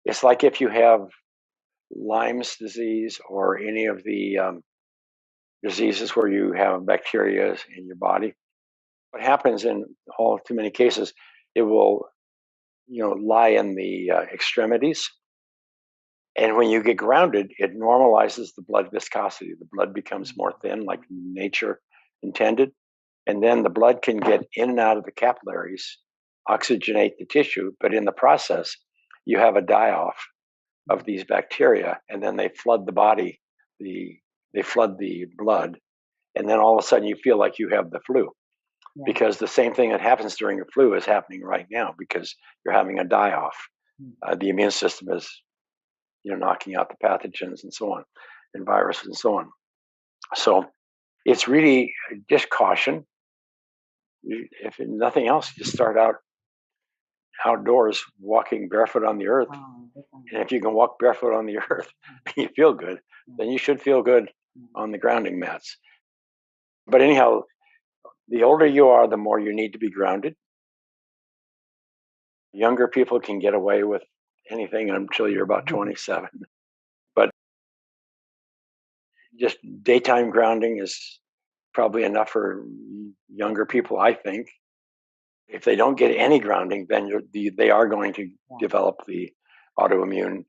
It's like if you have Lyme's disease or any of the diseases where you have bacteria in your body. What happens in all too many cases, it will, lie in the extremities. And when you get grounded, it normalizes the blood viscosity. The blood becomes more thin, like nature intended. And then the blood can get in and out of the capillaries, oxygenate the tissue. But in the process, you have a die-off of these bacteria, and then they flood the body. They flood the blood. And then all of a sudden, you feel like you have the flu. Yeah. Because the same thing that happens during a flu is happening right now, because you're having a die-off. The immune system is knocking out the pathogens and so on, and viruses and so on. So it's really just caution. If nothing else, just start out outdoors, walking barefoot on the earth. And if you can walk barefoot on the earth and you feel good, then you should feel good on the grounding mats. But anyhow, the older you are, the more you need to be grounded. Younger people can get away with anything until you're about 27. But just daytime grounding is probably enough for younger people, I think. If they don't get any grounding, then they are going to develop the autoimmune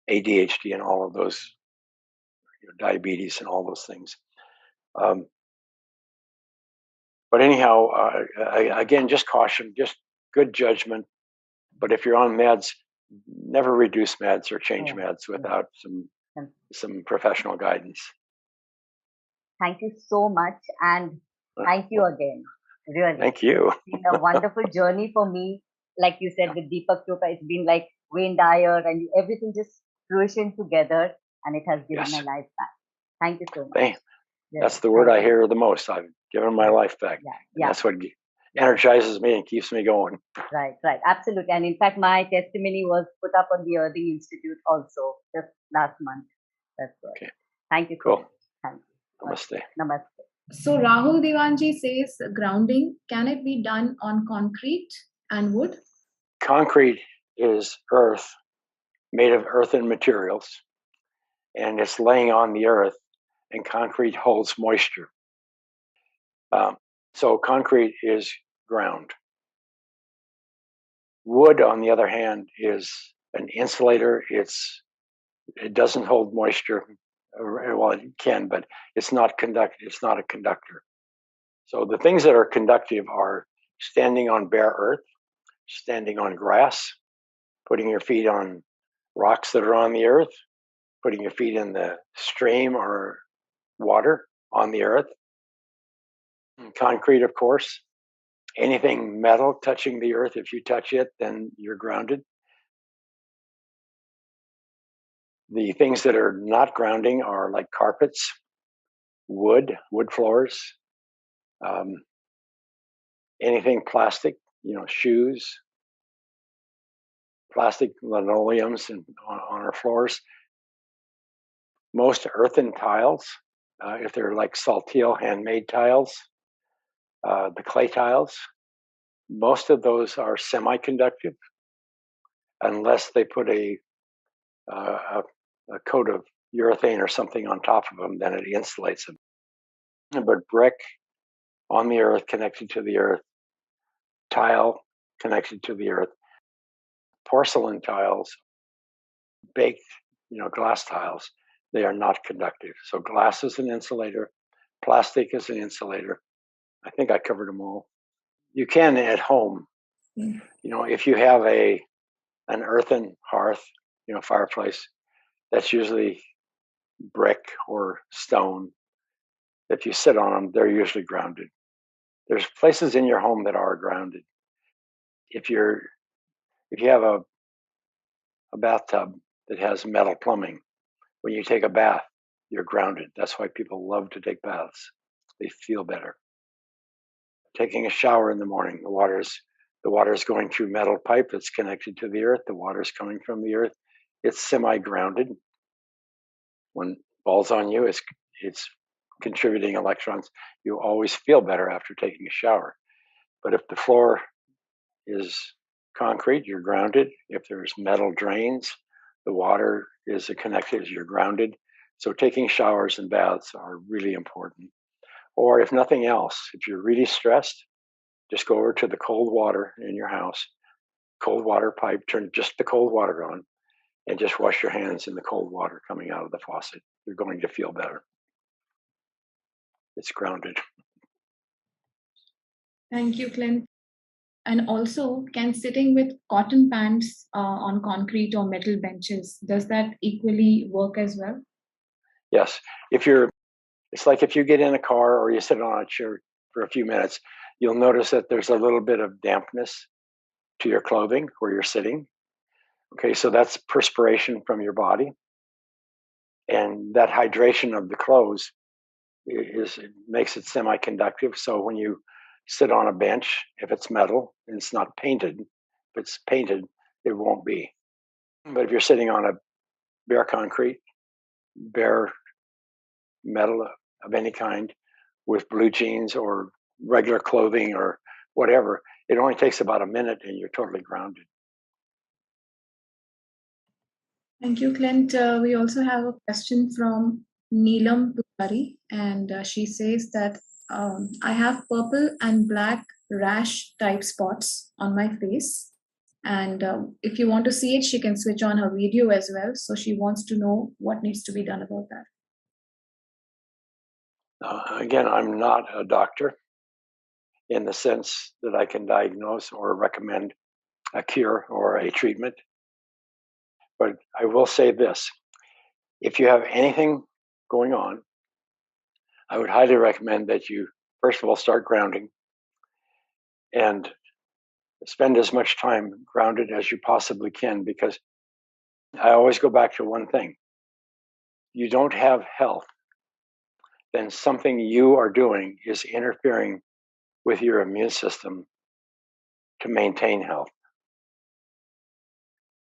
ADHD and all of those, diabetes and all those things. But anyhow, again, just caution, just good judgment. But if you're on meds, never reduce meds or change meds without some professional guidance. Thank you so much, and thank you again. Really. Thank you. It's been a wonderful journey for me. Like you said, with Deepak Chopra, it's been like Wayne Dyer, and everything just fruition together, and it has given my life back. Thank you so much. That's the word I hear the most. I've given my life back. That's what energizes me and keeps me going. Right. Absolutely. And in fact, my testimony was put up on the Earthing Institute also just last month. That's good. Okay. Thank you. Cool. Thank you. Namaste. Namaste. So Rahul Diwanji says grounding, can it be done on concrete and wood? Concrete is earth, made of earthen materials, and it's laying on the earth, and concrete holds moisture. So concrete is ground. Wood, on the other hand, is an insulator. It doesn't hold moisture. Well, it can, but it's not conductive. It's not a conductor. So the things that are conductive are standing on bare earth, standing on grass, putting your feet on rocks that are on the earth, putting your feet in the stream or water on the earth. And concrete, of course. Anything metal touching the earth, if you touch it, then you're grounded. The things that are not grounding are like carpets, wood floors, anything plastic, shoes, plastic linoleums on our floors. Most earthen tiles, if they're like saltillo handmade tiles, the clay tiles, most of those are semi-conductive unless they put a coat of urethane or something on top of them, then it insulates them. But brick on the earth, connected to the earth, tile connected to the earth, porcelain tiles, baked, glass tiles, they are not conductive. So glass is an insulator, plastic is an insulator. I think I covered them all. You can at home Mm. If you have an earthen hearth, fireplace, that's usually brick or stone. If you sit on them, they're usually grounded. There's places in your home that are grounded. If you have a bathtub that has metal plumbing, when you take a bath, you're grounded. That's why people love to take baths. They feel better. Taking a shower in the morning, the water is going through metal pipe that's connected to the earth. The water is coming from the earth. It's semi-grounded. When it falls on you, it's contributing electrons. You always feel better after taking a shower. But if the floor is concrete, you're grounded. If there's metal drains, the water is connected, you're grounded. So taking showers and baths are really important. Or if nothing else, if you're really stressed, just go over to the cold water in your house, cold water pipe, turn just the cold water on, and just wash your hands in the cold water coming out of the faucet. You're going to feel better. It's grounded. Thank you, Clint. And also, can sitting with cotton pants on concrete or metal benches, does that equally work as well? Yes. It's like if you get in a car or you sit on a chair for a few minutes, you'll notice that there's a little bit of dampness to your clothing where you're sitting. Okay, so that's perspiration from your body. And that hydration of the clothes makes it semi-conductive. So when you sit on a bench, if it's metal and it's not painted, if it's painted, it won't be. But if you're sitting on a bare concrete, bare metal of any kind with blue jeans or regular clothing or whatever, it only takes about a minute and you're totally grounded. Thank you, Clint. We also have a question from Neelam Pujari, and she says that I have purple and black rash type spots on my face. And if you want to see it, she can switch on her video as well. So she wants to know what needs to be done about that. Again, I'm not a doctor in the sense that I can diagnose or recommend a cure or a treatment. But I will say this. If you have anything going on, I would highly recommend that you, first of all, start grounding and spend as much time grounded as you possibly can, because I always go back to one thing. You don't have health, then something you are doing is interfering with your immune system to maintain health.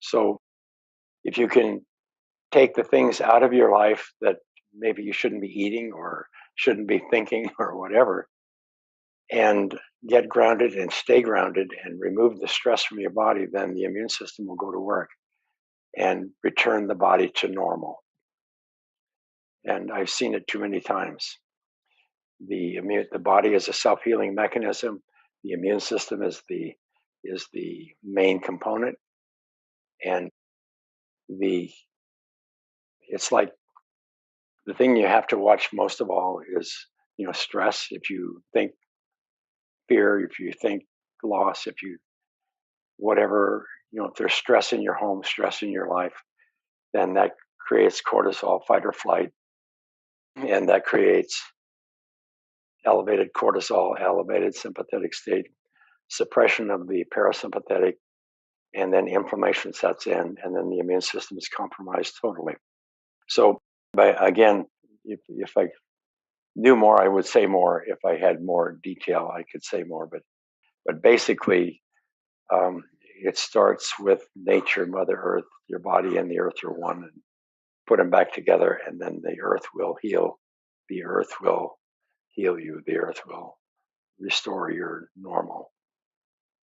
So if you can take the things out of your life that maybe you shouldn't be eating or shouldn't be thinking or whatever, and get grounded and stay grounded and remove the stress from your body, then the immune system will go to work and return the body to normal. And I've seen it too many times. The body is a self-healing mechanism. The immune system is the main component, and it's like the thing you have to watch most of all is stress. If you think fear, if you think loss, if you whatever, if there's stress in your home, stress in your life, then that creates cortisol, fight or flight, and that creates elevated cortisol, elevated sympathetic state, suppression of the parasympathetic, and then inflammation sets in, and then the immune system is compromised totally. So, again, if I knew more, I would say more. If I had more detail, I could say more. But basically, it starts with nature, Mother Earth. Your body and the earth are one, and put them back together, and then the earth will heal. The earth will heal you. The earth will restore your normal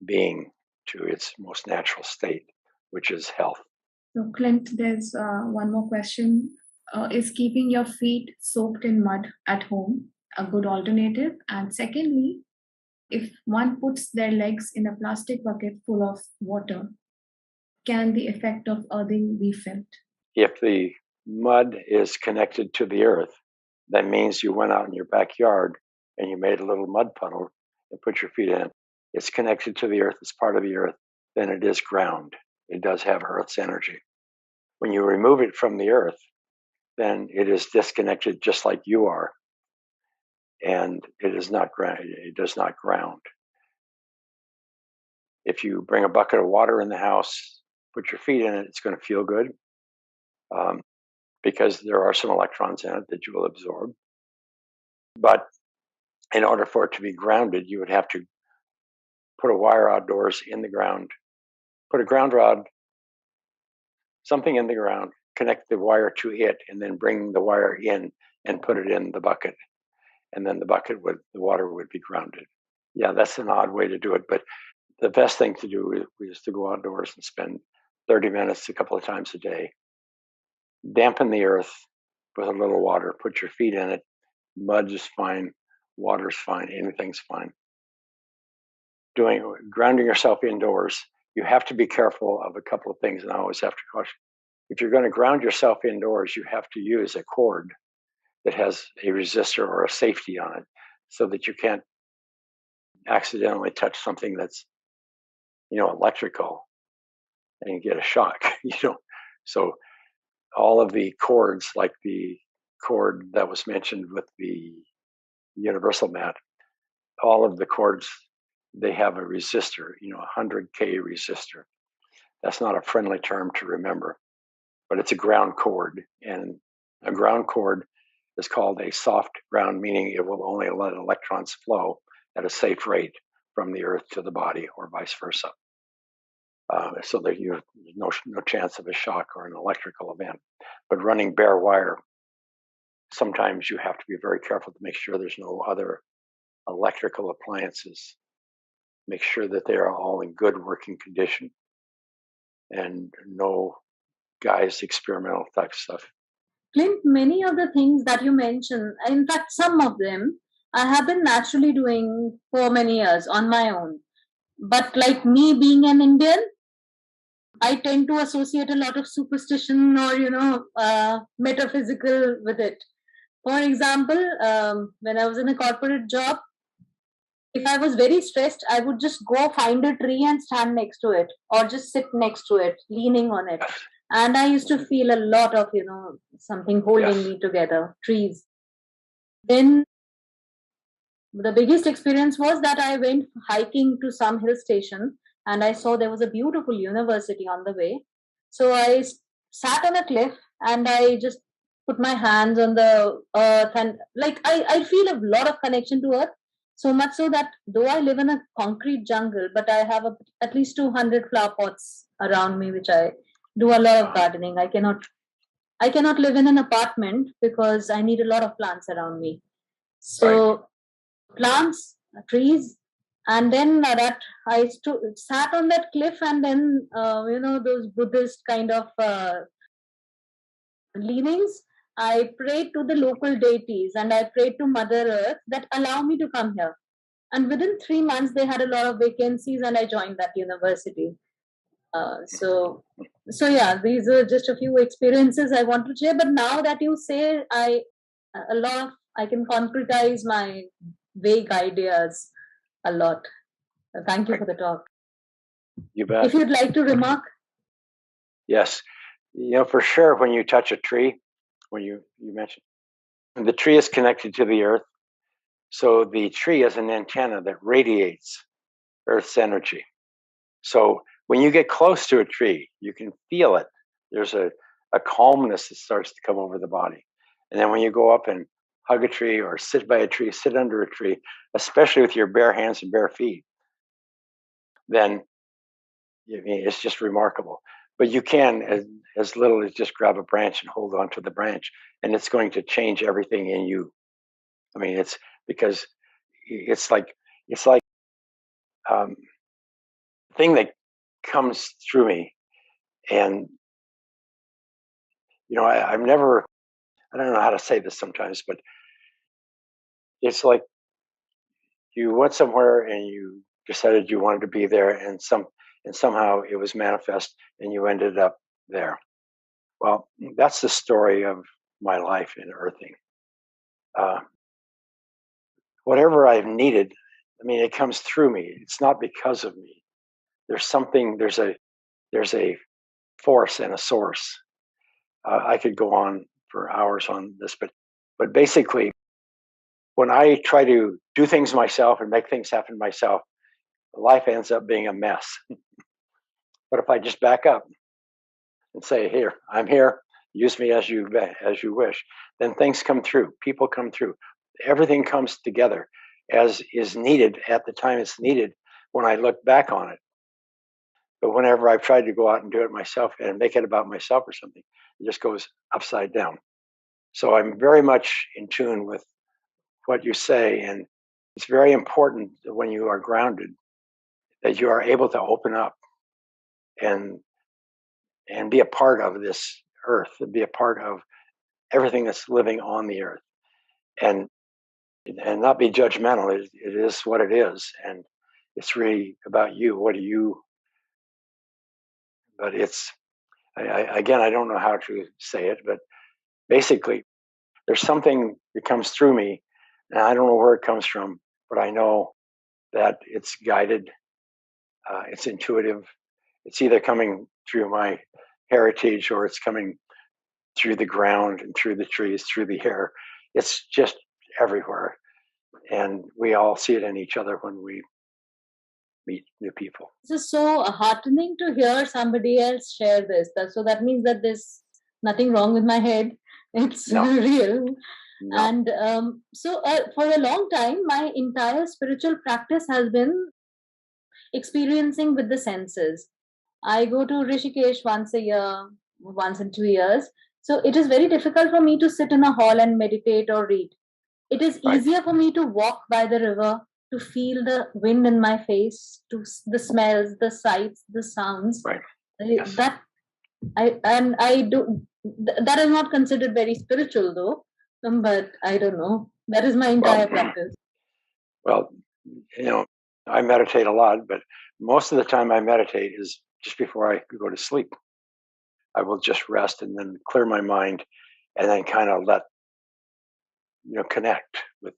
being to its most natural state, which is health. So, Clint, there's one more question. Is keeping your feet soaked in mud at home a good alternative? And secondly, if one puts their legs in a plastic bucket full of water, can the effect of earthing be felt? If the mud is connected to the earth, that means you went out in your backyard and you made a little mud puddle and put your feet in. it's connected to the earth, it's part of the earth, then it is ground. It does have Earth's energy. When you remove it from the earth, then it is disconnected just like you are. And it is not ground. It does not ground. If you bring a bucket of water in the house, put your feet in it, it's going to feel good because there are some electrons in it that you will absorb. But in order for it to be grounded, you would have to put a wire outdoors in the ground, put a ground rod, something in the ground, connect the wire to it, and then bring the wire in and put it in the bucket. And then the water would be grounded. Yeah, that's an odd way to do it. But the best thing to do is to go outdoors and spend 30 minutes a couple of times a day. Dampen the earth with a little water, put your feet in it. Mud is fine, water's fine, anything's fine. Grounding yourself indoors, you have to be careful of a couple of things, and I always have to caution. If you're going to ground yourself indoors, you have to use a cord that has a resistor or a safety on it so that you can't accidentally touch something that's, electrical and get a shock, So all of the cords, like the cord that was mentioned with the universal mat, all of the cords, they have a resistor, 100K resistor. That's not a friendly term to remember, but it's a ground cord. And a ground cord is called a soft ground, meaning it will only let electrons flow at a safe rate from the earth to the body or vice versa. So that you have no chance of a shock or an electrical event. But running bare wire, sometimes you have to be very careful to make sure there's no other electrical appliances. Make sure that they are all in good working condition and no experimental type stuff. Clint, many of the things that you mentioned, in fact, some of them, I have been naturally doing for many years on my own. But like me being an Indian, I tend to associate a lot of superstition or, metaphysical with it. For example, when I was in a corporate job, if I was very stressed, I would just go find a tree and stand next to it or just sit next to it, leaning on it. And I used to feel a lot of, something holding me together, trees. Then the biggest experience was that I went hiking to some hill station and I saw there was a beautiful university on the way. So I sat on a cliff and I just put my hands on the earth and I feel a lot of connection to earth. So much so that though I live in a concrete jungle, but I have at least 200 flower pots around me, which I do a lot of gardening. I cannot live in an apartment because I need a lot of plants around me. So plants, trees, and then that I sat on that cliff, and then those Buddhist kind of leanings. I prayed to the local deities and I prayed to Mother Earth that allow me to come here. And within 3 months, they had a lot of vacancies, and I joined that university. So yeah, these are just a few experiences I want to share. But now that you say, I can concretize my vague ideas a lot. Thank you for the talk. You bet. If you'd like to remark. Yes. For sure, when you touch a tree, when you mentioned, the tree is connected to the earth. So the tree is an antenna that radiates Earth's energy. So when you get close to a tree, you can feel it. There's a calmness that starts to come over the body. And then when you go up and hug a tree or sit by a tree, sit under a tree, especially with your bare hands and bare feet, then it's just remarkable. But you can, as little as just grab a branch and hold on to the branch, and it's going to change everything in you. I mean, it's because it's like thing that comes through me, and I don't know how to say this sometimes, but it's like you went somewhere and you decided you wanted to be there, and somehow it was manifest, and you ended up there. Well, that's the story of my life in earthing. Whatever I've needed, I mean, it comes through me. It's not because of me. There's something. There's a force and a source. I could go on for hours on this, but basically, when I try to do things myself and make things happen myself, life ends up being a mess. But if I just back up and say, "Here, I'm here. Use me as you wish," then things come through. People come through. Everything comes together as is needed at the time it's needed. When I look back on it, but whenever I've tried to go out and do it myself and make it about myself or something, it just goes upside down. So I'm very much in tune with what you say, and it's very important that when you are grounded that you are able to open up and be a part of this earth, and be a part of everything that's living on the earth, and not be judgmental. It is what it is, and it's really about you. What do you? But it's again, I don't know how to say it, but basically, there's something that comes through me, and I don't know where it comes from, but I know that it's guided, it's intuitive. It's either coming through my heritage or it's coming through the ground and through the trees, through the air. It's just everywhere. And we all see it in each other when we meet new people. This is so heartening to hear somebody else share this. So that means that there's nothing wrong with my head. It's real. No. And for a long time, my entire spiritual practice has been experiencing with the senses. I go to Rishikesh once a year, once in 2 years. So it is very difficult for me to sit in a hall and meditate or read. It is Right. easier for me to walk by the river, to feel the wind in my face, to the smells, the sights, the sounds. Right. Yes. That is not considered very spiritual though. But I don't know. That is my entire practice. Well, I meditate a lot, but most of the time I meditate is just before I go to sleep. I will just rest and then clear my mind, and then kind of let connect with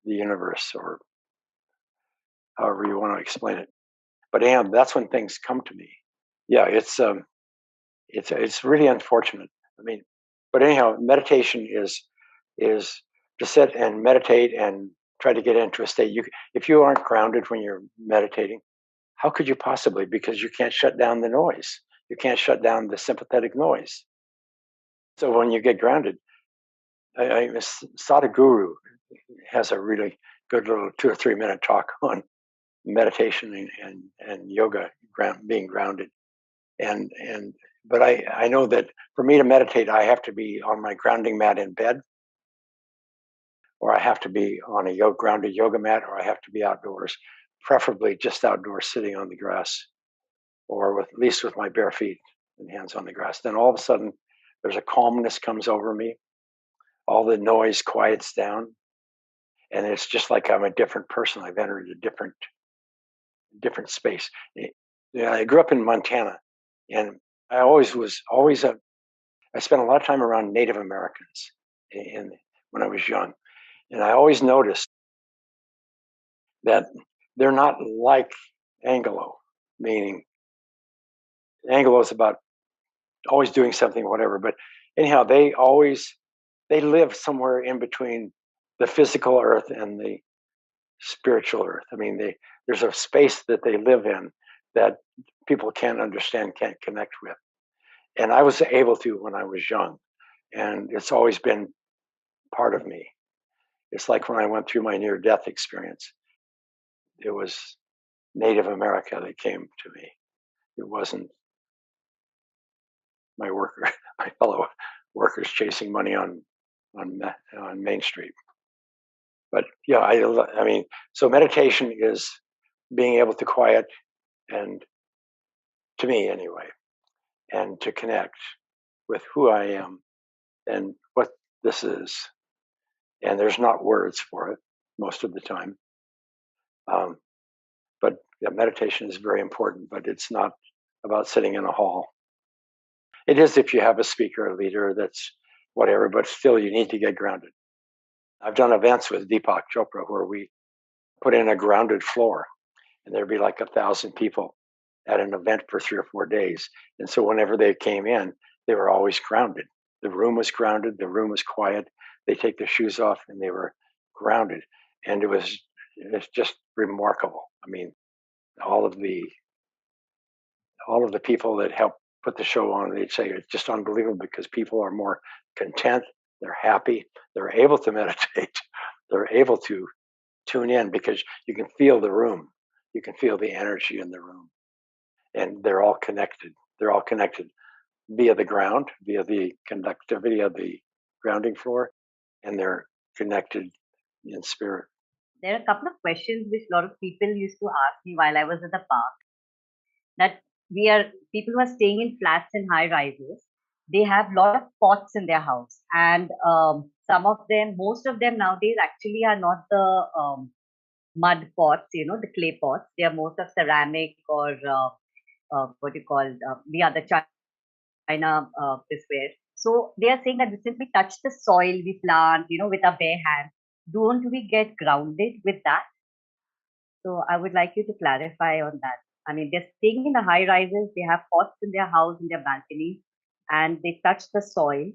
the universe, or however you want to explain it. But that's when things come to me. Yeah, it's really unfortunate. I mean, but anyhow, meditation is to sit and meditate and try to get into a state. If you aren't grounded when you're meditating, how could you possibly? Because you can't shut down the noise. You can't shut down the sympathetic noise. So when you get grounded, Sadhguru has a really good little 2 or 3 minute talk on meditation and yoga, being grounded. But I know that for me to meditate, I have to be on my grounding mat in bed, or I have to be on a grounded yoga mat, or I have to be outdoors, preferably just outdoors, sitting on the grass, or at least with my bare feet and hands on the grass. Then all of a sudden, there's a calmness comes over me. All the noise quiets down, and it's just like I'm a different person. I've entered a different space. I grew up in Montana, and I spent a lot of time around Native Americans when I was young, and I always noticed that they're not like Anglo, meaning Anglo is about always doing something, whatever. But anyhow, they live somewhere in between the physical earth and the spiritual earth. I mean, there's a space that they live in that people can't understand, can't connect with. And I was able to when I was young, and it's always been part of me. It's like when I went through my near-death experience, it was Native America that came to me. It wasn't my fellow workers chasing money on Main Street. But yeah, I mean, so meditation is being able to quiet, and to me anyway, and to connect with who I am and what this is. And there's not words for it most of the time. But yeah, meditation is very important, but it's not about sitting in a hall. It is if you have a speaker, a leader, that's whatever, but still you need to get grounded. I've done events with Deepak Chopra where we put in a grounded floor, and there'd be like 1,000 people at an event for 3 or 4 days. And so whenever they came in, they were always grounded. The room was grounded, the room was quiet. They take their shoes off and they were grounded. And it's just remarkable. I mean, all of the people that help put the show on, they'd say it's just unbelievable because people are more content, they're happy, they're able to meditate, they're able to tune in because you can feel the room, you can feel the energy in the room, and they're all connected. They're all connected via the ground, via the conductivity of the grounding floor, and they're connected in spirit. There are a couple of questions which a lot of people used to ask me while I was at the park. That people who are staying in flats and high rises, they have a lot of pots in their house, and most of them nowadays actually are not the mud pots, the clay pots. They are most of ceramic or what you call the other China ware. So they are saying that we simply touch the soil, we plant, with our bare hands. Don't we get grounded with that? So I would like you to clarify on that. I mean, they're staying in the high rises, they have pots in their house, in their balcony, and they touch the soil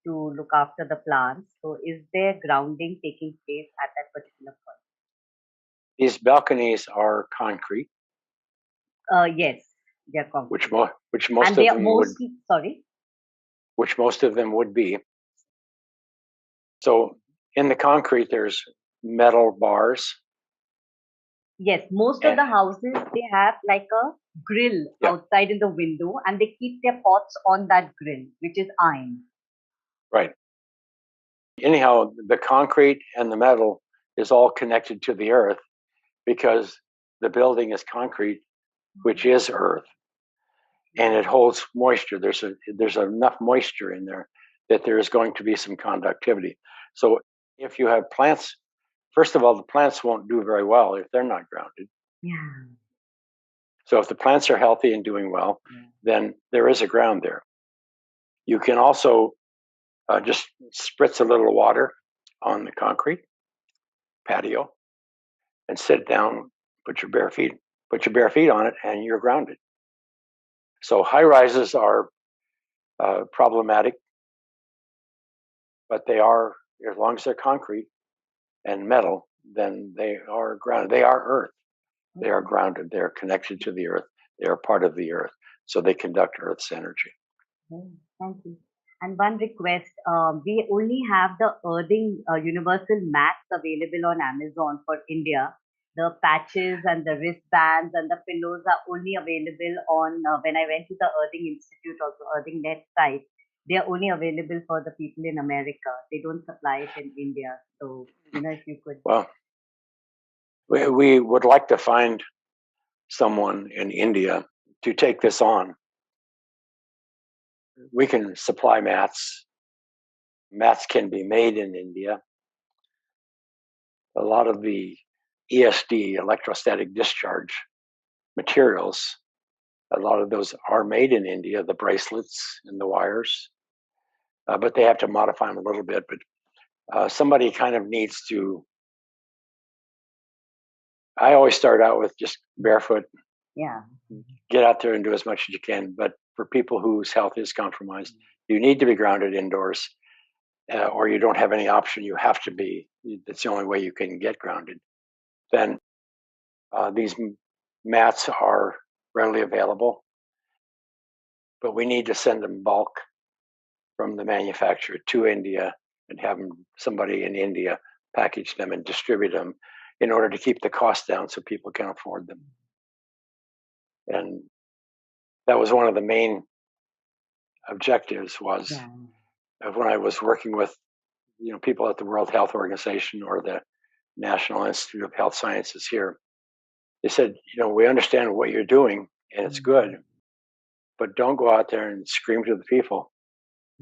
to look after the plants. So is there grounding taking place at that particular point? These balconies are concrete. Yes, they're concrete. Which most of them would. Sorry. Which most of them would be. So in the concrete, there's metal bars. Yes, most of the houses, they have like a grill outside in the window, and they keep their pots on that grill, which is iron. Right. Anyhow, the concrete and the metal is all connected to the earth because the building is concrete, which is earth, and it holds moisture. There's enough moisture in there that there is going to be some conductivity. So if you have plants, first of all, the plants won't do very well if they're not grounded. Yeah. So if the plants are healthy and doing well, then there is a ground there. You can also just spritz a little water on the concrete patio and sit down, put your bare feet on it, and you're grounded. So high rises are problematic, but they are, as long as they're concrete and metal, then they are grounded. They are earth. They are grounded. They are connected to the earth. They are part of the earth. So they conduct Earth's energy. Thank you. And one request, we only have the earthing universal mats available on Amazon for India. The patches and the wristbands and the pillows are only available on, when I went to the Earthing Institute, also Earthing Net site, they are only available for the people in America. They don't supply it in India. So, if you could. Well, we would like to find someone in India to take this on. We can supply mats. Mats can be made in India. A lot of the ESD, electrostatic discharge materials, a lot of those are made in India, the bracelets and the wires, but they have to modify them a little bit. But somebody kind of needs to. I always start out with just barefoot. Yeah. Get out there and do as much as you can. But for people whose health is compromised, you need to be grounded indoors, or you don't have any option. You have to be. That's the only way you can get grounded. Then these mats are readily available, but we need to send them bulk from the manufacturer to India and have somebody in India package them and distribute them in order to keep the cost down so people can afford them. And that was one of the main objectives was when I was working with people at the World Health Organization or the National Institute of Health Sciences here. They said, we understand what you're doing and it's good, but don't go out there and scream to the people.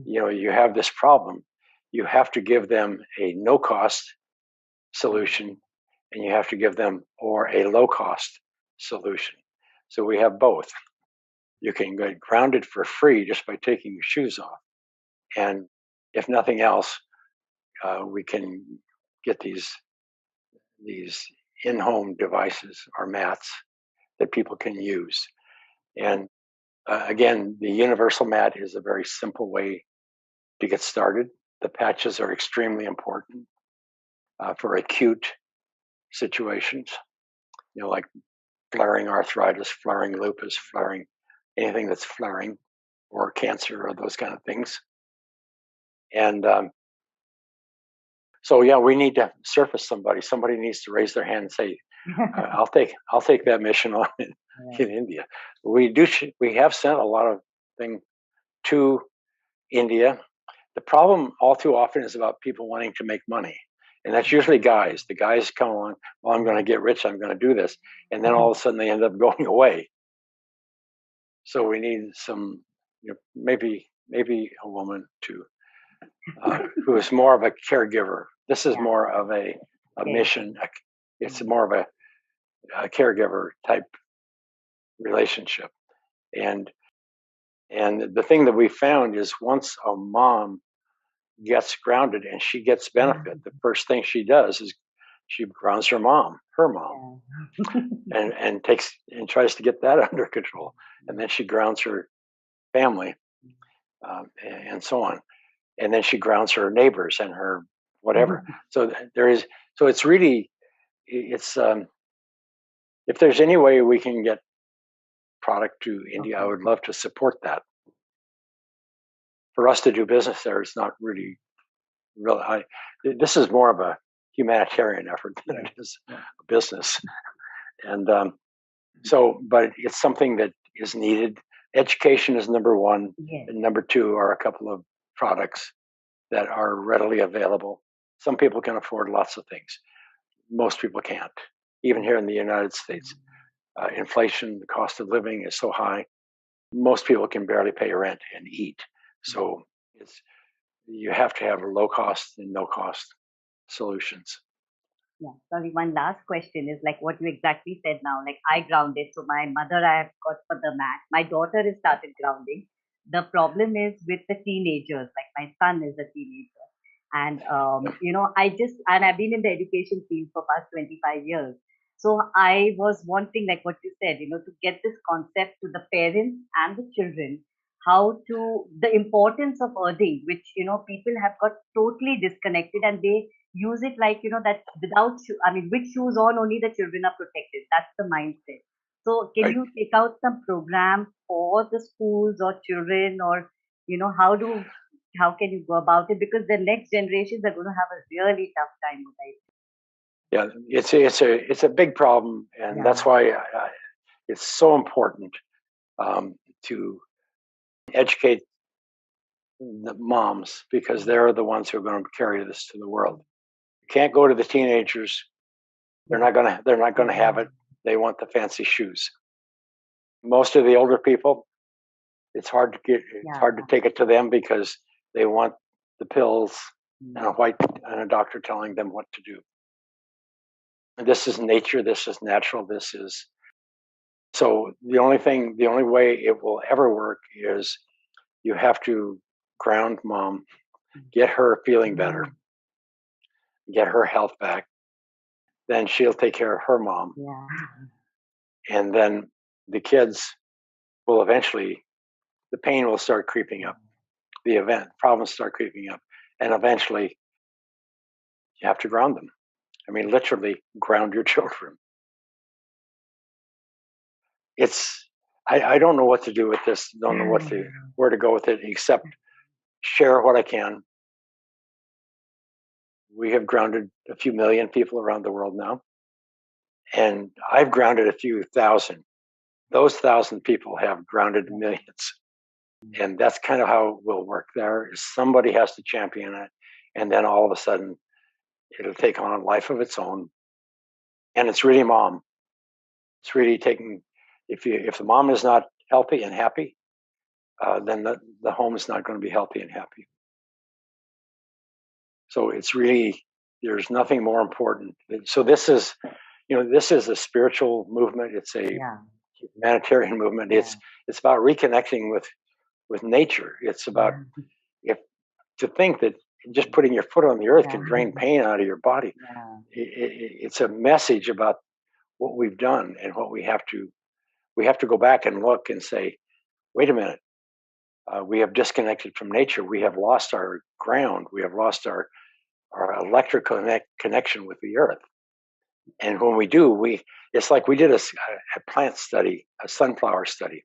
You have this problem. You have to give them a no-cost solution, and you have to give them a low-cost solution. So we have both. You can get grounded for free just by taking your shoes off. And if nothing else, we can get these in-home devices or mats that people can use. And again, the universal mat is a very simple way to get started. The patches are extremely important for acute situations, like flaring arthritis, flaring lupus, flaring anything that's flaring, or cancer, or those kind of things. And so, yeah, we need to surface somebody. Somebody needs to raise their hand and say, "I'll take that mission on in India." We have sent a lot of things to India. The problem all too often is about people wanting to make money. And that's usually guys. The guys come along, well, I'm going to get rich, I'm going to do this. And then all of a sudden they end up going away. So we need some, maybe a woman who is more of a caregiver. This is more of a mission. It's more of a caregiver type relationship. And the thing that we found is once a mom gets grounded and she gets benefit, the first thing she does is she grounds her mom, and tries to get that under control, and then she grounds her family, and so on, and then she grounds her neighbors and her whatever. So it's really, if there's any way we can get product to India, I would love to support that. For us to do business there, it's not really. This is more of a humanitarian effort than it is a business, and but it's something that is needed. Education is number one, and number two are a couple of products that are readily available. Some people can afford lots of things. Most people can't. Even here in the United States, inflation, the cost of living is so high. Most people can barely pay rent and eat. So you have to have low cost and no cost solutions. Yeah. Sorry, one last question is like what you exactly said now. Like I grounded, so my mother I have got for the mat. My daughter has started grounding. The problem is with the teenagers. Like my son is a teenager, and I've been in the education field for past 25 years. So I was wanting, like what you said, to get this concept to the parents and the children, the importance of earthing, which people have got totally disconnected, and they use it like that with shoes on only the children are protected. That's the mindset. So can you take out some program for the schools or children, or how can you go about it, because the next generations are going to have a really tough time with it. Yeah, it's a big problem, and that's why it's so important to educate the moms, because they're the ones who are going to carry this to the world. You can't go to the teenagers; they're not going to have it. They want the fancy shoes. Most of the older people, it's hard to take it to them because they want the pills and a doctor telling them what to do. And this is nature. This is natural. So the only way it will ever work is you have to ground mom, get her feeling better, get her health back. Then she'll take care of her mom. And then the kids will eventually, the pain will start creeping up. Problems start creeping up. And eventually you have to ground them. I mean, literally ground your children. I don't know what to do with this. Don't know where to go with it, except share what I can. We have grounded a few million people around the world now, and I've grounded a few thousand. Those 1,000 people have grounded millions, and that's kind of how it will work. There is somebody has to champion it, and then all of a sudden, it'll take on a life of its own. And it's really mom. It's really taking. If the mom is not healthy and happy, then the home is not going to be healthy and happy. So it's really, there's nothing more important. So this is a spiritual movement. It's a humanitarian movement. It's about reconnecting with nature. It's about to think that just putting your foot on the earth can Yeah. drain pain out of your body. Yeah. It's a message about what we've done and what we have to go back and look and say, wait a minute, we have disconnected from nature. We have lost our ground. We have lost our electrical connection with the earth. And when we do, it's like we did a plant study, a sunflower study.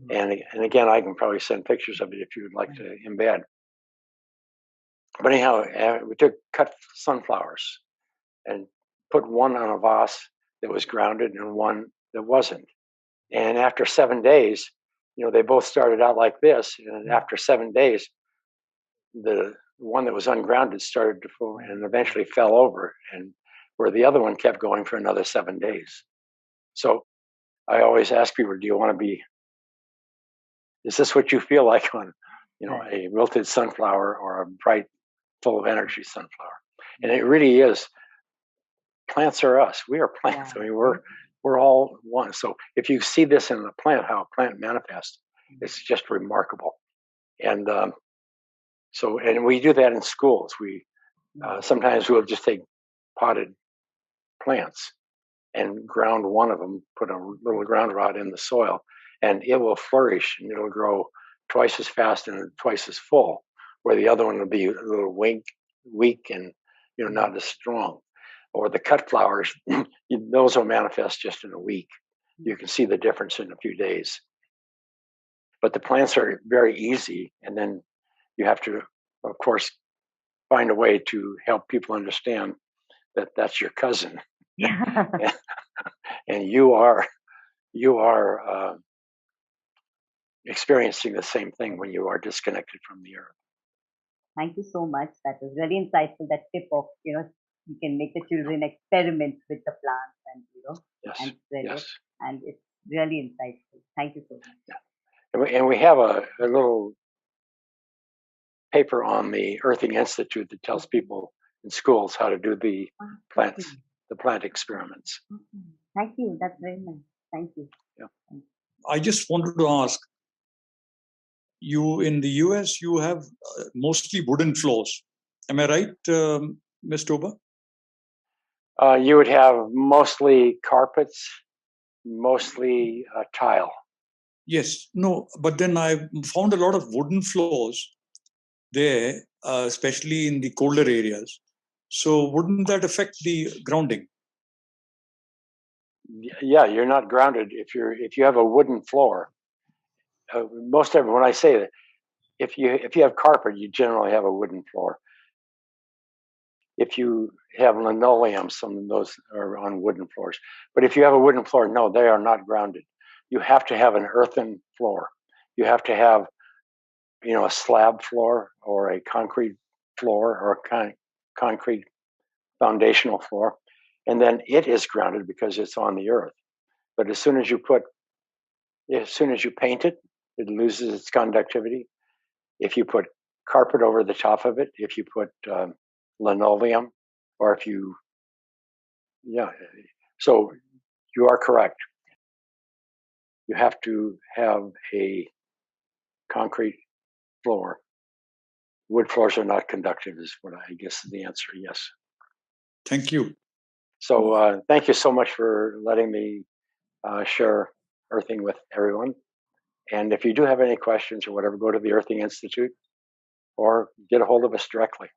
And again, I can probably send pictures of it if you would like to embed. But anyhow, we cut sunflowers and put one on a vase that was grounded and one that wasn't. And after 7 days, they both started out like this. And after 7 days, the one that was ungrounded started to fall and eventually fell over, and where the other one kept going for another 7 days. So I always ask people, do you want to be, is this what you feel like on, a wilted sunflower or a bright, full of energy sunflower? And it really is. Plants are us. We are plants. Yeah. I mean, we're all one. So if you see this in a plant, how a plant manifests, it's just remarkable. And and we do that in schools. We sometimes we'll just take potted plants and ground one of them, put a little ground rod in the soil, and it will flourish and it'll grow twice as fast and twice as full, where the other one will be a little weak and not as strong. Or the cut flowers, those will manifest just in a week. You can see the difference in a few days. But the plants are very easy, and then you have to, of course, find a way to help people understand that that's your cousin, Yeah. and you are experiencing the same thing when you are disconnected from the earth. Thank you so much. That was very insightful. That tip of, you can make the children experiment with the plants and, Yes. and spread Yes. it. And it's really insightful. Thank you so much. Yeah. And we have a little paper on the Earthing Institute that tells people in schools how to do the plant experiments. Thank you. That's very nice. Thank you. Yeah. I just wanted to ask you, in the US, you have mostly wooden floors. Am I right, Ms. Toba? You would have mostly carpets, mostly tile. Yes. No, but then I found a lot of wooden floors there, especially in the colder areas. So wouldn't that affect the grounding? Yeah, you're not grounded if you have a wooden floor. Most of when I say that, if you have carpet, you generally have a wooden floor. If you have linoleum, some of those are on wooden floors. But if you have a wooden floor, no, they are not grounded. You have to have an earthen floor. You have to have, a slab floor or a concrete floor or a concrete foundational floor, and then it is grounded because it's on the earth. But as soon as you paint it, it loses its conductivity. If you put carpet over the top of it, if you put linoleum, or if you, so you are correct. You have to have a concrete floor. Wood floors are not conductive, is what I guess the answer. Yes. Thank you. So thank you so much for letting me share earthing with everyone. And if you do have any questions or whatever, go to the Earthing Institute or get a hold of us directly.